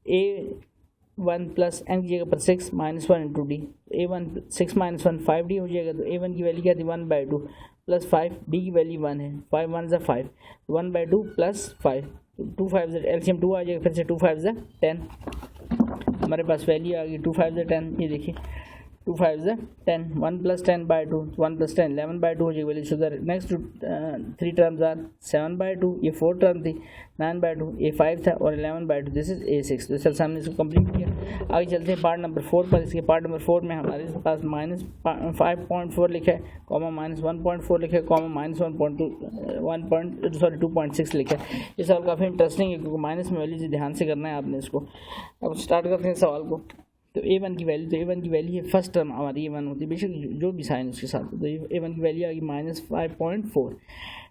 a1 + n की जगह पर 6 - 1 * d, a1 6 - 1 5d हो जाएगा, तो a1 की वैल्यू क्या थी 1/2 + 5, d की वैल्यू 1 है, 5 1 = 5, 1/2 + 5, 2 5 एलसीएम 2 आ जाएगा, फिर से 2 5 = 10, हमारे पास वैल्यू आ गई 2 5 = 10, ये देखिए 2 5 = 10, 1 + 10/2, 1 + 10 11/2 हो जाएगी value. So the next 3 terms are 7/2, ये 4 टर्म थी, 9/2 ये 5 था, और 11/2 दिस इज A6। तो सर हमने इसको कंप्लीट किया। आगे चलते हैं पार्ट नंबर 4 पर। इसके पार्ट नंबर 4 में हमारे पास -5.4 लिखा है, कॉमा -1.4 लिखा है, कॉमा -2.6 लिखा है। ये सवाल काफ़ी इंटरेस्टिंग है क्योंकि माइनस में वैल्यू ध्यान से करना है आपने इसको। अब स्टार्ट करते हैं सवाल को। तो a1 की वैल्यू, तो a1 की वैल्यू है फर्स्ट टर्म हमारी a1 होती है, बेशक जो भी साइन उसके साथ, तो a1 की वैल्यू आ गई -5.4।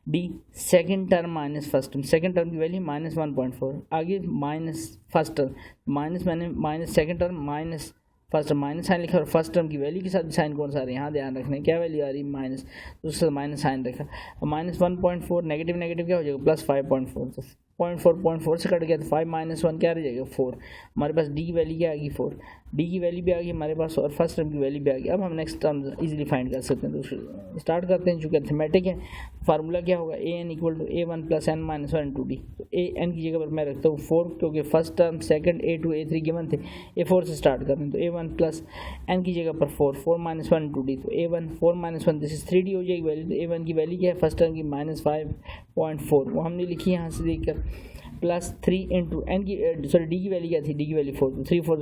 D second term minus first term, second term की वैल्यू -1.4, आगे माइनस फर्स्ट टर्म, माइनस मैंने minus second term minus first term minus sign लिखा, और फर्स्ट टर्म की वैल्यू के साथ साइन कौन सा आ रहा है यहाँ ध्यान रखना है, क्या वैल्यू आ रही है माइनस, तो उसके साथ माइनस साइन रखा। -1.4 नेगेटिव नेगेटिव क्या हो जाएगा +5.4, तो 0.4 से कट गया, तो 5 - 1 क्या रह जाएगा 4। हमारे पास डी की वैल्यू क्या आ गई 4, डी की वैल्यू भी आ गई हमारे पास, और फर्स्ट टर्म की वैल्यू भी आ गई। अब हम नेक्स्ट टर्म इजीली फाइंड कर सकते हैं, तो स्टार्ट करते हैं। चूँकि अर्थमेटिक है, फार्मूला क्या होगा an = a1 + n - 1 * d। तो a n की जगह पर मैं रखता हूँ 4, क्योंकि first term second a2 a3 given थे, a4 से स्टार्ट करते हैं। तो a1 + n की जगह पर 4 4 - 1 * d, तो a1 4 - 1 दिस इज 3d हो जाएगी वैल्यू। तो a1 की वैल्यू क्या है फर्स्ट टर्म की -5.4, वो हमने लिखी यहाँ से देखकर, +3 × n की डी की वैल्यू क्या थी, डी की वैल्यू 4, तो 3 4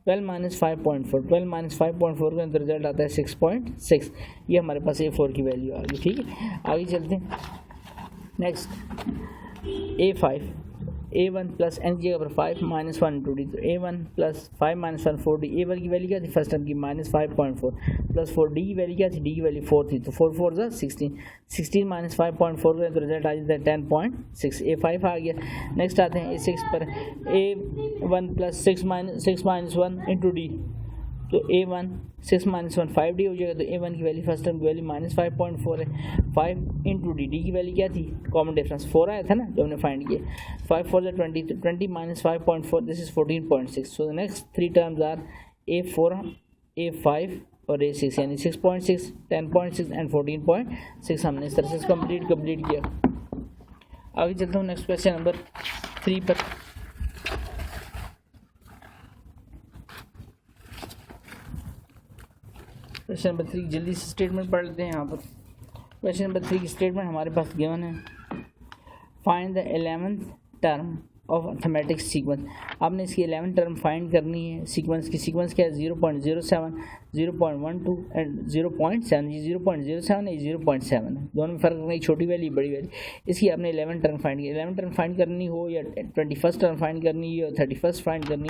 12, 12 - 5.4, 12 - 5.4 का अंदर रिजल्ट आता है 6.6। ये हमारे पास A4 की वैल्यू आ गई। ठीक है, आगे चलते हैं। नेक्स्ट A5, a1 + n की जगह पर 5 - 1 * d, तो a1 + 5 - 1 4d। a1 की वैल्यू क्या थी फर्स्ट टर्म की -5.4, प्लस 4d की वैल्यू क्या थी, डी की वैल्यू 4 थी, तो 4 4 = 16, 16 - 5.4 का तो रिजल्ट आ जाता है 10.6। A5 आ गया। नेक्स्ट आते हैं A6 पर, a1 + 6 - 1 * d, तो a1 6 - 1 5d हो जाएगा। तो a1 की वैल्यू फर्स्ट टर्म की वैल्यू -5.4 है, 5 * d, डी की वैल्यू क्या थी, कॉमन डिफरेंस 4 आया था ना जो हमने फाइंड किया, 5 4 = 20, तो 20 - 5.4 this is 14.6। So the next 3 terms are A4, A5 और A6, यानी 6.6, 10.6 एंड 14.6। हमने इस तरह से कंप्लीट किया। आगे चलता हूँ नेक्स्ट क्वेश्चन नंबर 3 पर। क्वेश्चन नंबर 3 जल्दी से स्टेटमेंट पढ़ लेते हैं। यहाँ पर क्वेश्चन नंबर 3 की स्टेटमेंट हमारे पास गिवन है, find the 11th term of arithmetic sequence. आपने इसकी 11 टर्म फाइंड करनी है सीक्वेंस की। सीक्वेंस क्या है 0.07, 0.12 एंड 0.7। ये 0.07 है, 0.7 है, दोनों में फ़र्क नहीं, छोटी वैल्यू बड़ी वैल्यू। इसकी आपने 11 टर्म फाइंड की। 11 टर्म फाइंड करनी हो या 21st टर्म फाइंड करनी है या 31st फाइंड करनी,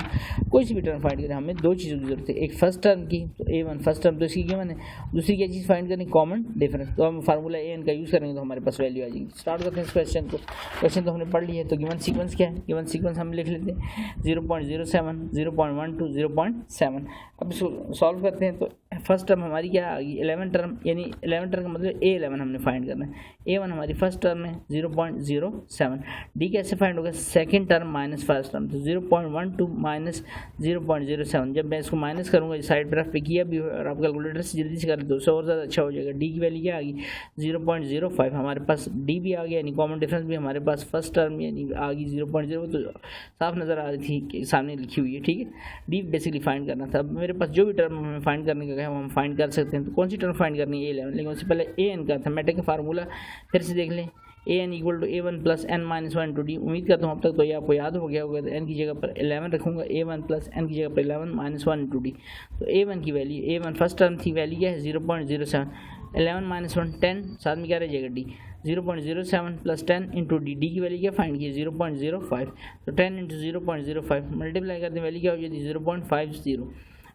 कोई सी भी टर्म फाइंड करनी, हमें दो चीज़ों की जरूरत है। एक फर्स्ट टर्म की, तो A1 फर्स्ट टर्म तो इसकी गिवन है। दूसरी क्या चीज़ फाइंड करनी, कॉमन डिफरेंस। तो हम फार्मूला AN का यूज़ करेंगे तो हमारे पास वैल्यू आ जाएगी। स्टार्ट करते हैं इस क्वेश्चन को। क्वेश्चन तो हमने पढ़ लिया है, तो गिवन सीक्वेंस क्या है, गिवन सीक्वेंस हम लिख लेते हैं 0.07, 0.12, 0.7। अब इसको सॉल्व करते हैं। तो फर्स्ट टर्म हमारी क्या आ गई 11 टर्म, यानी 11 टर्म का मतलब A11 हमने फाइंड करना है। A1 हमारी फर्स्ट टर्म है 0.07। D कैसे फाइंड होगा, second term minus first term, तो 0.12 माइनस 0.07। जब मैं इसको माइनस करूँगा, साइड तरफ पे किया भी और आप कैलकुलेटर से जल्दी से कर दो तो और ज़्यादा अच्छा हो जाएगा। D की वैल्यू क्या आ गई 0.05। हमारे पास D भी आ गया, यानी कॉमन डिफरेंस भी हमारे पास फर्स्ट टर्म यानी आ गई 0.0, तो साफ नज़र आ रही थी कि सामने लिखी हुई है, ठीक है। D बेसिकली फाइंड करना था। अब मेरे पास जो भी टर्म हमें फाइंड करने का है वो हम फाइंड कर सकते हैं। तो कौन सी टर्म फाइंड करनी है A11, लेकिन उससे पहले AN का अर्थमेटिक का फार्मूला फिर से देख लें। AN equal to A1 plus N-1 to D। उम्मीद करता हूँ अब तक तो ये आपको याद हो गया होगा। तो N की जगह पर 11 रखूँगा, A1 प्लस N की जगह पर 11-1 टू D। तो A1 की वैल्यू, A1 फर्स्ट टर्म थी, वैल्यू क्या है 0.07, 11-1 10, साथ में क्या रह जाएगा D, 0.07 plus 10 into D। D की वैल्यू क्या फाइंड की 0.05, तो 10 इंटू 0.05 मल्टीप्लाई करते हैं, वैल्यू क्या हो जाती है 0.50।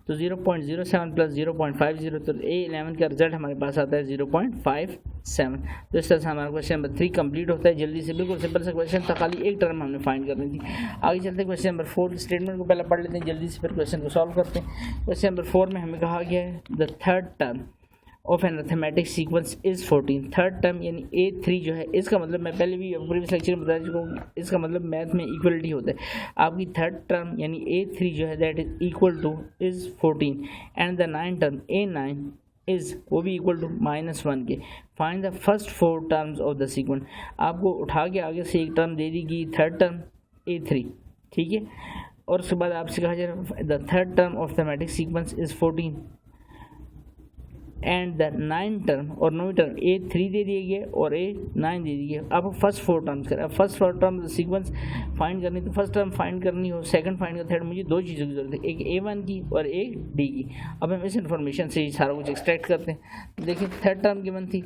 तो 0.07 प्लस 0.50, तो A11 का रिजल्ट हमारे पास आता है 0.57। तो इस तरह से हमारा क्वेश्चन नंबर 3 कंप्लीट होता है जल्दी से। बिल्कुल सिंपल सा क्वेश्चन था, खाली एक टर्म हमने फाइंड करनी थी। आगे चलते हैं क्वेश्चन नंबर 4 स्टेटमेंट को पहले पढ़ लेते हैं जल्दी से, फिर क्वेश्चन को सॉल्व करते हैं। क्वेश्चन नंबर 4 में हमें कहा गया है the third term of an arithmetic sequence is 14। Third term यानी A3 जो है, इसका मतलब मैं पहले भी प्रीवियस लेक्चर में बता चुका हूँ, इसका मतलब मैथ में इक्वलिटी होता है। आपकी थर्ड टर्म यानी A3 जो है that is equal two is 14 and the 9 term A9 is वो भी इक्वल टू -1 के। Find the first 4 terms of the sequence. आपको उठा के आगे से एक टर्म दे दी गई थर्ड टर्म A3, ठीक है, और उसके बाद आपसे कहा जा रहा है the third term of arithmetic sequence is 14 and the 9 term और 9 टर्म A3 दे दिए गए और A9 दे दिए गए। अब फर्स्ट 4 टर्म्स करें। अब फर्स्ट 4 टर्म सीक्वेंस फाइंड करनी, तो फर्स्ट टर्म फाइंड करनी हो, सेकंड फाइंड कर, थर्ड, मुझे दो चीज़ों की जरूरत है, एक A1 की और एक D की। अब हम इस इन्फॉर्मेशन से ही सारा कुछ एक्सट्रैक्ट करते हैं। देखिए थर्ड टर्म गिवन थी,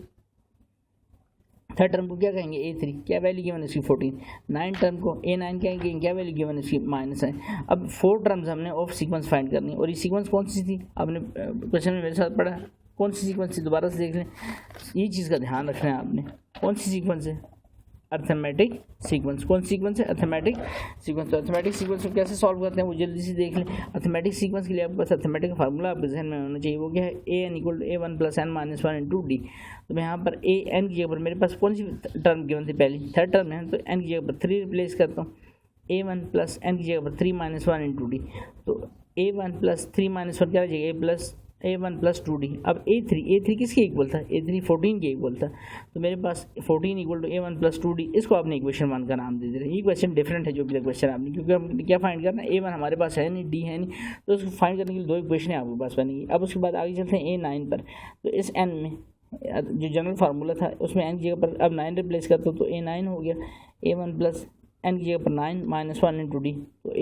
थर्ड टर्म को क्या कहेंगे A3, क्या वैल्यू गिवन इसकी 14। 9 टर्म को A9 कहेंगे, क्या वैल्यू गिवन इसकी -9। अब 4 टर्म्स हमने ऑफ सीक्वेंस फाइंड करनी है, और ये सीक्वेंस कौन सी थी आपने क्वेश्चन में मेरे साथ पढ़ा, कौन सी सीक्वेंस थी दोबारा से देख लें, ये चीज़ का ध्यान रखना है आपने। कौन सी सीक्वेंस है, अर्थमेटिक सीक्वेंस। कौन सी सीक्वेंस है, अर्थमेटिक सीक्वेंस। तो अर्थमेटिक सीक्वेंस को कैसे सॉल्व करते हैं वो जल्दी से देख लें। अर्थमेटिक सीक्वेंस के लिए आपके पास अर्थमेटिक का फार्मूला आपके जहन में होना चाहिए, वो क्या है AN equal to A1 plus N-1 into D। तो मैं यहाँ पर AN की जगह पर मेरे पास कौन सी टर्म गिवन थी, पहली थर्ड टर्म है, तो N की जगह पर 3 रिप्लेस करता हूँ, A1 प्लस N की जगह पर 3-1 इंटू D। तो A1 प्लस 3-1 क्या हो जाएगा, A1 प्लस 2D। अब A3 किसके इक्वल था, A3 14 के इक्वल था, तो मेरे पास 14 equal to A1 plus 2D। इसको आपने इक्वेशन 1 का नाम दे दे रहे हैं। ये क्वेश्चन डिफरेंट है जो भी क्वेश्चन आपने, क्योंकि हम क्या फाइंड करना है, A1 हमारे पास है नहीं, D है नहीं, तो उसको फाइंड करने के लिए दो इक्वेशन आपके पास बनेगी। अब उसके बाद आगे चलते हैं A9 पर। तो इस N में जो जनरल फार्मूला था उसमें N की जगह पर अब 9 रिप्लेस करता हूँ, तो A9 हो गया A1 प्लस N की जगह पर 9-1 इंटू D। तो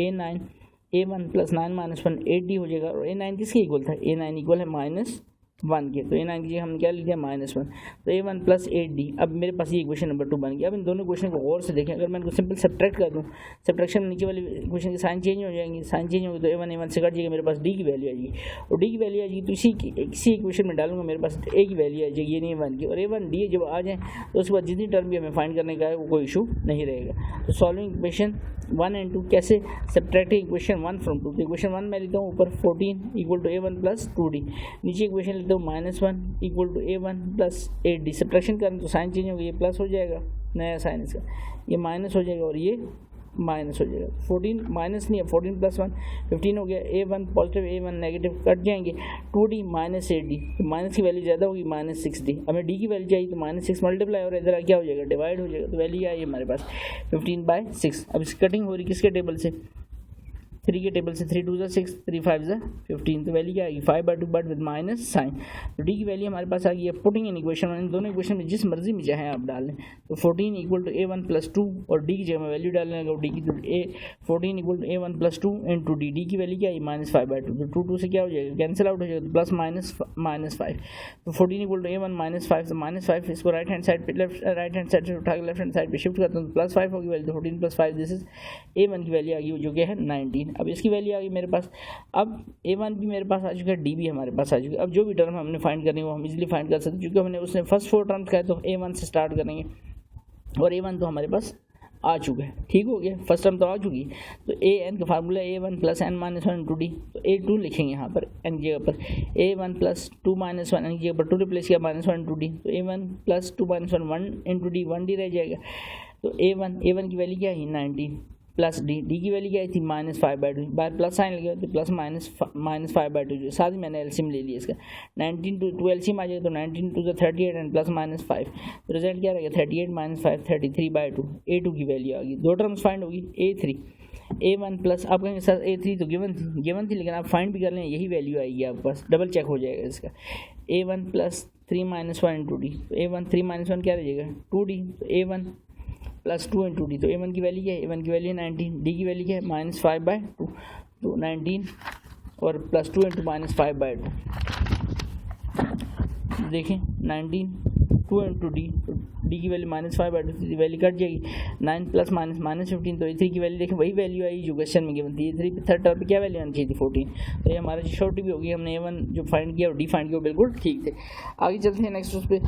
A1 प्लस 9-1 8D हो जाएगा। और A9 किसके इक्वल था, A9 इक्वल है -1 के, तो A9 की जगह हमने क्या लिख दिया -1, तो A1 प्लस 8D। अब मेरे पास ये इक्वेशन नंबर 2 बन गया। अब इन दोनों क्वेश्चन को गौर से देखें। अगर मैं इनको सिंपल सब्ट्रैक्ट कर दूँ, सब्ट्रैक्शन में नीचे वाले क्वेश्चन की साइन चेंज हो जाएंगी, साइन चेंज होगी तो A1 से कट जाएगा, मेरे पास D की वैल्यू आ जाएगी, और D की वैल्यू आ जाएगी तो इसी इक्वेशन में डालूंगा, मेरे पास A की वैल्यू आ जाएगी, ये नहीं 1 की, और A1 D जब आ जाए तो उसके बाद जितनी टर्म भी हमें फाइंड करने का है वो कोई इशू नहीं रहेगा। तो सॉल्विंग इक्वेशन 1 एंड 2 कैसे, सब्ट्रैक्टिंग इक्वेशन 1 फ्रॉम 2। तो इक्वेशन 1 मैं लेता हूँ ऊपर 14 equal to A1 plus 2D, नीचे इक्वेशन लेता हूँ -1 equal to A1 plus 8D। Subtraction करें तो साइन चेंज होगा, ये प्लस हो जाएगा, नया साइन इसका, ये माइनस हो जाएगा और ये माइनस हो जाएगा। 14 माइनस नहीं है, 14 प्लस 1 15 हो गया। A1 positive A1 negative cut जाएंगे, 2D माइनस 8D, तो माइनस की वैल्यू ज़्यादा होगी -6D। हमें D की वैल्यू चाहिए तो -6 मल्टीप्लाई और इधर क्या हो जाएगा, डिवाइड हो जाएगा, तो वैल्यू आई है हमारे पास 15/6। अब इसकी कटिंग हो रही किसके टेबल से, 3 के टेबल से 3 2 ज़ा 6, 3 5 ज़ा 15, तो वैल्यू क्या आएगी 5/2 बट विद माइनस साइन। तो डी की वैल्यू हमारे पास आ गई है। पुटिंग इन इक्वेशन, इन दोनों इक्वेशन में जिस मर्जी में चाहें आप डाल लें। तो 14 इक्वल टू a1 प्लस 2 और डी की जगह में वैल्यू डालने लगा डी की, तो 14 equal to a1 plus 2 into D, D की वैल्यू क्या आई -5/2, तो 2 2 से क्या हो जाएगा कैंसिल आउट हो जाएगा, तो प्लस माइनस 5। तो 14 इक्वल टू a1 -5, तो -5 इसको राइट हैंड साइड पे राइट हैंड साइड से उठा के लेफ्ट हैंड साइड पे शिफ्ट करता हूँ, तो +5 होगी वैल्यू, तो 14 + 5 दिस इज a1 की वैल्यू आ गई जो कि है 19। अब इसकी वैल्यू आ गई मेरे पास, अब a1 भी मेरे पास आ चुका है, डी भी हमारे पास आ चुका है। अब जो भी टर्म हमने फाइंड करनी है वो हम इजीली फाइंड कर सकते हैं, क्योंकि हमने उसने फर्स्ट 4 टर्म्स का है, तो a1 से स्टार्ट करेंगे और a1 तो हमारे पास आ चुका है। ठीक हो गया, फर्स्ट टर्म तो आ चुकी है। तो a n का formula a1 + n - 1 into D, तो a2 लिखेंगे यहाँ पर n की जगह पर, a1 + 2 - 1 n की जगह पर 2 रिप्लेस किया -1 इंटू डी, तो a1 + 2 - 1 इंटू डी, 1 डी रह जाएगा। तो a1 की वैल्यू क्या है 19 प्लस डी, डी की वैल्यू क्या थी -5/2, बाहर प्लस साइन लगे तो प्लस -5/2, जो साथ ही मैंने एलसीएम ले लिया इसका, 19 टू एलसीएम आ जाएगा, तो 19 2 ज़ा 38 एंड प्लस -5, तो रिजल्ट क्या रहेगा 38 - 5 33/2, a2 की वैल्यू आ गई। दो टर्म्स फाइंड होगी, a3 a1 प्लस, आप कहेंगे सर a3 तो गिवन थी लेकिन आप फाइंड भी कर लें यही वैल्यू आएगी आपके पास, डबल चेक हो जाएगा इसका, a1 + 3 - 1 इंटू डी, तो a1 3 - 1 क्या रह जाएगा 2d, तो a1 + 2 इंटू डी, तो a1 की वैल्यू क्या है, a1 की वैल्यू 19, डी की वैल्यू क्या है -5/2, तो 19 और +2 इंटू -5/2, देखें 19 2 इंटू डी, तो डी की वैल्यू -5/2, वैल्यू कट जाएगी, 9 + -15, तो a3 की वैल्यू देखें वही वैल्यू आई जो क्वेश्चन में गिवन थी, a3 पे थर्ड टर्म पे क्या वैल्यू आनी चाहिए थी 14, तो ये हमारा छोटी भी होगी, हमने a1 जो फाइंड किया और डी फाइंड किया वो बिल्कुल ठीक थे। आगे चलते हैं नेक्स्ट उस पर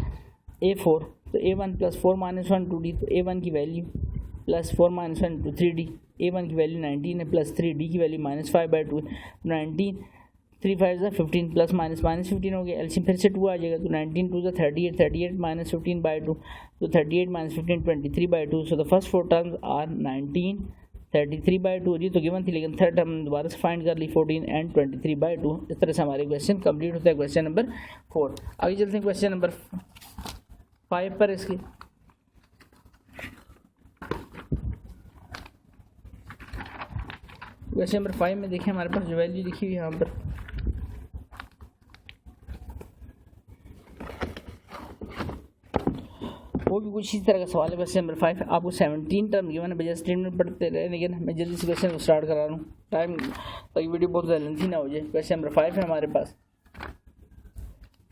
a4, तो a1 + 4 - 1 इंटू डी, तो a1 की वैल्यू +4 - 1 इंटू 3d, a1 की वैल्यू 19 है प्लस 3, डी की वैल्यू -5/2, 19 3 5 ज़ा 15 प्लस -15 हो गया, एलसीएम फिर से 2 आ जाएगा, तो 19 2 ज़ा 38 38 -15/2, तो 38 - 15 23/2, so the first 4 terms are 19 33/2, जी तो गिवन थी लेकिन थर्ड टर्म दोबारा से फाइंड कर ली 14 एंड 23/2। इस तरह से हमारे क्वेश्चन कंप्लीट होता है, क्वेश्चन नंबर 4। आगे चलते हैं क्वेश्चन नंबर 5 पर। इसकी क्वेश्चन नंबर 5 में देखिए हमारे पास जो वैल्यू लिखी हुई है यहाँ पर, वो भी कुछ इसी तरह का सवाल है। क्वेश्चन नंबर 5 आपको 17 टर्म गिवन है, बजाय स्टेटमेंट पढ़ते रहे, लेकिन मैं जल्दी से क्वेश्चन को स्टार्ट करा रहा हूँ टाइम, ताकि वीडियो बहुत ज़्यादा लेंथी ना हो जाए। क्वेश्चन नंबर 5 है हमारे पास,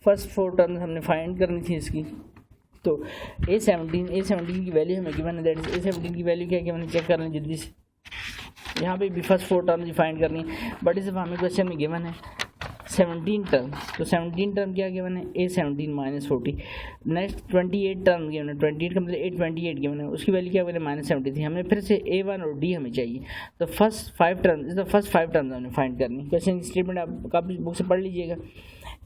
फर्स्ट 4 टर्म्स हमने फाइंड करनी थी इसकी, तो a17 की वैल्यू हमें गिवन है, दैट इज a17 की वैल्यू क्या है कि मैंने चेक कर लें जल्दी से, यहाँ पे भी फर्स्ट 4 टर्म फाइंड करनी है, बट इस हमें क्वेश्चन में गिवन है 17 टर्म, तो 17 टर्म क्या गिवन है a17 -40, नेक्स्ट 28 टर्म गिवन है, 28 का मतलब a28 गिवन है, उसकी वैल्यू क्या गिवन है -73, हमें फिर से a1 और d हमें चाहिए, तो फर्स्ट 5 टर्म हमने फाइंड करनी। क्वेश्चन स्टेटमेंट आप काफ़ी बुक से पढ़ लीजिएगा।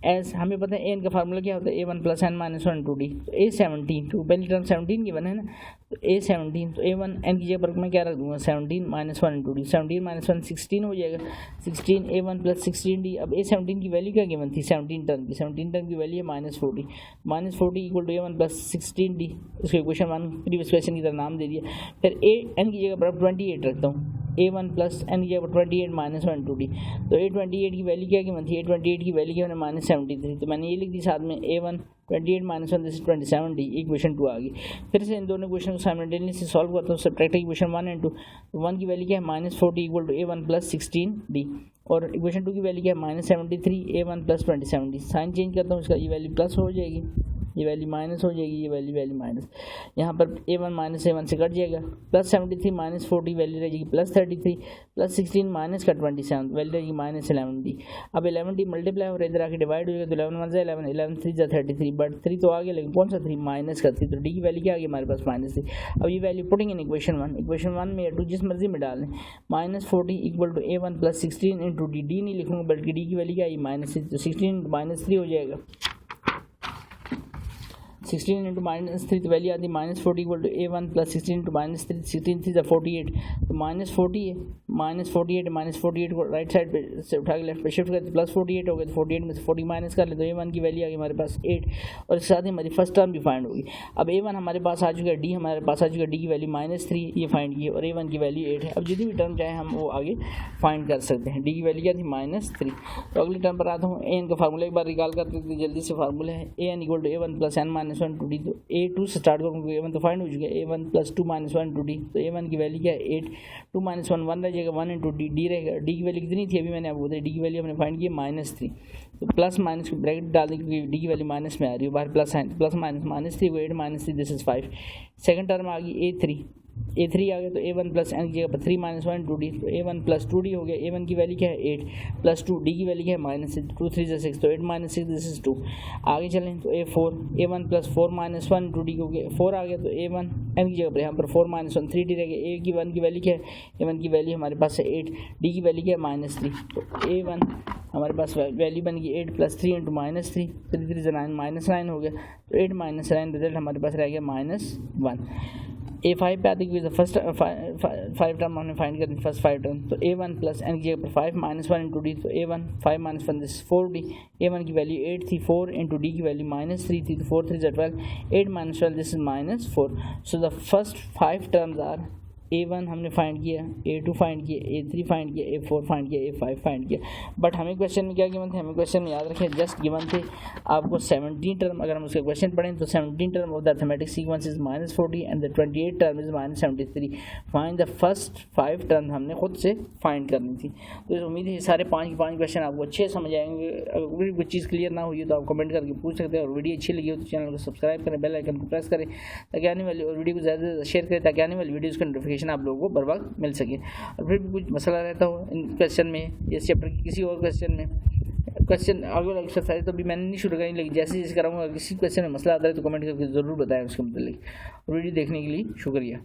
एस हमें पता है एन का फार्मूला क्या होता है a1 + n - 1 इंटू डी, तो a17 तो पहली टर्म 17 गिवन है ना, तो a17 तो a1 n की जगह पर मैं क्या रख दूँगा 17 - 1 इंटू डी, 17 - 1 16 हो जाएगा, 16 a1 + 16d। अब a17 की वैल्यू क्या गिवन थी 17 टर्म की वैल्यू है -40 इक्वल टू a1 + 16d, उसको क्वेश्चन 1 प्रीवियस क्वेश्चन की तरह नाम दे दिया। फिर a n की जगह पर 28 रखता हूँ, a1 + n की जगह पर 28 - 1 इंटू डी, तो a28 की वैल्यू क्या गिवन थी, a28 की वैल्यू क्या है -73, तो मैंने ये लिख दी साथ में a1 28 - 1 दिस 27d, इक्वेशन 2 आ गई। फिर से इन दोनों क्वेश्चन को साइमल्टेनियसली सॉल्व करता हूँ, सब्ट्रैक्ट इक्वेशन 1 इंटू 1 की वैल्यू क्या है -40 इक्वल टू a1 + 16d, और इक्वेशन 2 की वैल्यू क्या है -73 a1 + 27d, साइन चेंज करता हूँ इसका, ये वैल्यू प्लस हो जाएगी, ये वैल्यू माइनस हो जाएगी, ये वैल्यू माइनस, यहाँ पर a1 - a1 से कट जाएगा, +73 - 40 वैल्यू रह जाएगी +33 +16 माइनस का 27 वैल्यू रहेगी -11d। अब 11d मल्टीप्लाई हो रहा है, इधर आके डिवाइड हो जाएगा, तो 11 1 11 11 3 33, बट 3 तो आ गया लेकिन कौन सा 3 माइनस का 3, तो डी की वैल्यू क्या आ गई हमारे पास -3। अब ये वैल्यू पुटिंग इन इक्वेशन 1 में या 2 जिस मर्जी में डालें, -40 equal to a1 + 16 into D नहीं लिखूँगा बल्कि डी की वैल्यू क्या आई -3, तो 16 - 3 हो जाएगा, 16 इंटू -3 तो वैल्यू आती है -40 equal to A1 plus 16 into -3 16 3 48 तो -40 है -48 को राइट साइड पे से उठा के लेफ्ट पे शिफ्ट करते प्लस 48 हो गया तो 48 में से 40 माइनस कर ले तो A1 की वैल्यू आ गई हमारे पास 8 और इसके साथ ही हमारी फर्स्ट टर्म भी फाइंड होगी। अब A1 हमारे पास आ चुका है, D हमारे पास आ चुका है, D की वैल्यू -3 ये फाइंड की और A1 की वैल्यू 8 है। अब जितनी भी टर्म चाहे हम वो आगे फाइंड कर सकते हैं। D की वैल्यू क्या थी -3। तो अगली टर्म पर आता हूँ, AN का फार्मूला एक बार रिकॉल करते थे जल्दी से। फार्मूला है AN equal to A1 plus n minus 1 to D। तो A2 से स्टार्ट करूँ क्योंकि A1 तो फाइंड हो चुका है, A1 plus 2 minus 1 to D। तो A1 की वैल्यू क्या है 8, 2 माइनस 1 1 रह जाएगा, 1 इंटू D रहेगा। D की वैल्यू कितनी थी अभी मैंने आपको बताया, D की वैल्यू हमने फाइंड की -3। तो प्लस माइनस ब्रैकेट डाल दें क्योंकि D की वैल्यू माइनस में आ रही है, बाहर प्लस है, प्लस माइनस -3 को 8 -3 दिस इज 5। सेकंड टर्म आ गई A3 आ गया तो A1 प्लस n की जगह पर 3 माइनस 1 2D तो A1 प्लस 2D हो गया। A1 की वैल्यू क्या है 8 प्लस 2, D की वैल्यू क्या है -6, 2 3 6 तो 8 माइनस 6 दिस इज 2। आगे चलें तो A1 प्लस 4 माइनस 1 2D हो गया, 4 आ गया तो A1 n की जगह पर यहाँ पर 4 माइनस 1 3D रह गया। A की 1 की वैल्यू क्या है, A1 की वैल्यू हमारे पास है 8, D की वैल्यू क्या है -3 तो A1 हमारे पास वैल्यू बन गई 8 प्लस 3 इंटू -3 3 3 9 -9 हो गया तो 8 -9 रिजल्ट हमारे पास रह गया -1। A5 पे आते हैं फर्स्ट 5 टर्म हमने फाइंड करनी, फर्स्ट 5 टर्म तो A1 प्लस n की जगह पर 5 माइनस 1 इंटू D तो A1 5 minus 1 this 4D। A1 की वैल्यू 8 थी, 4 इंटू D की वैल्यू -3 थी तो 4 3 12, 8 minus 12 this is -4। So the first 5 terms are A1 हमने फाइंड किया, A2 फाइंड किया, A3 फाइंड किया, A4 फाइंड किया, A5 फाइंड किया। बट हमें क्वेश्चन में क्या गिवन थे, हमें क्वेश्चन में याद रखें जस्ट गिवन थे आपको 17 टर्म। अगर हम उसके क्वेश्चन पढ़ें तो 17 term of the arithmetic sequence is -40 and the 28 term is -73। Find the first 5 term हमने खुद से फाइंड करनी थी। तो उम्मीद है सारे 5 के 5 क्वेश्चन आपको अच्छे समझ आएंगे। अगर कोई चीज़ क्लियर ना हुई तो आप कमेंट करके पूछ सकते हैं और वीडियो अच्छी लगी हो तो चैनल को सब्सक्राइब करें, बेल आइकन को प्रेस करें ताकि आने वाली और वीडियो को ज़्यादा से ज़्यादा शेयर करें ताकि आने वाली वीडियोज़ का नोटिफिकेशन आप लोगों को बर वक्त मिल सके। और फिर भी कुछ मसला रहता हो इन क्वेश्चन में, इस चैप्टर के किसी और क्वेश्चन में, क्वेश्चन आगे वाला एक्सरसाइज तो भी मैंने नहीं शुरू करी, लेकिन जैसे जैसे कराऊंगा किसी क्वेश्चन में मसला आता है तो कमेंट करके ज़रूर बताएं उसके मतलब। वीडियो देखने के लिए शुक्रिया।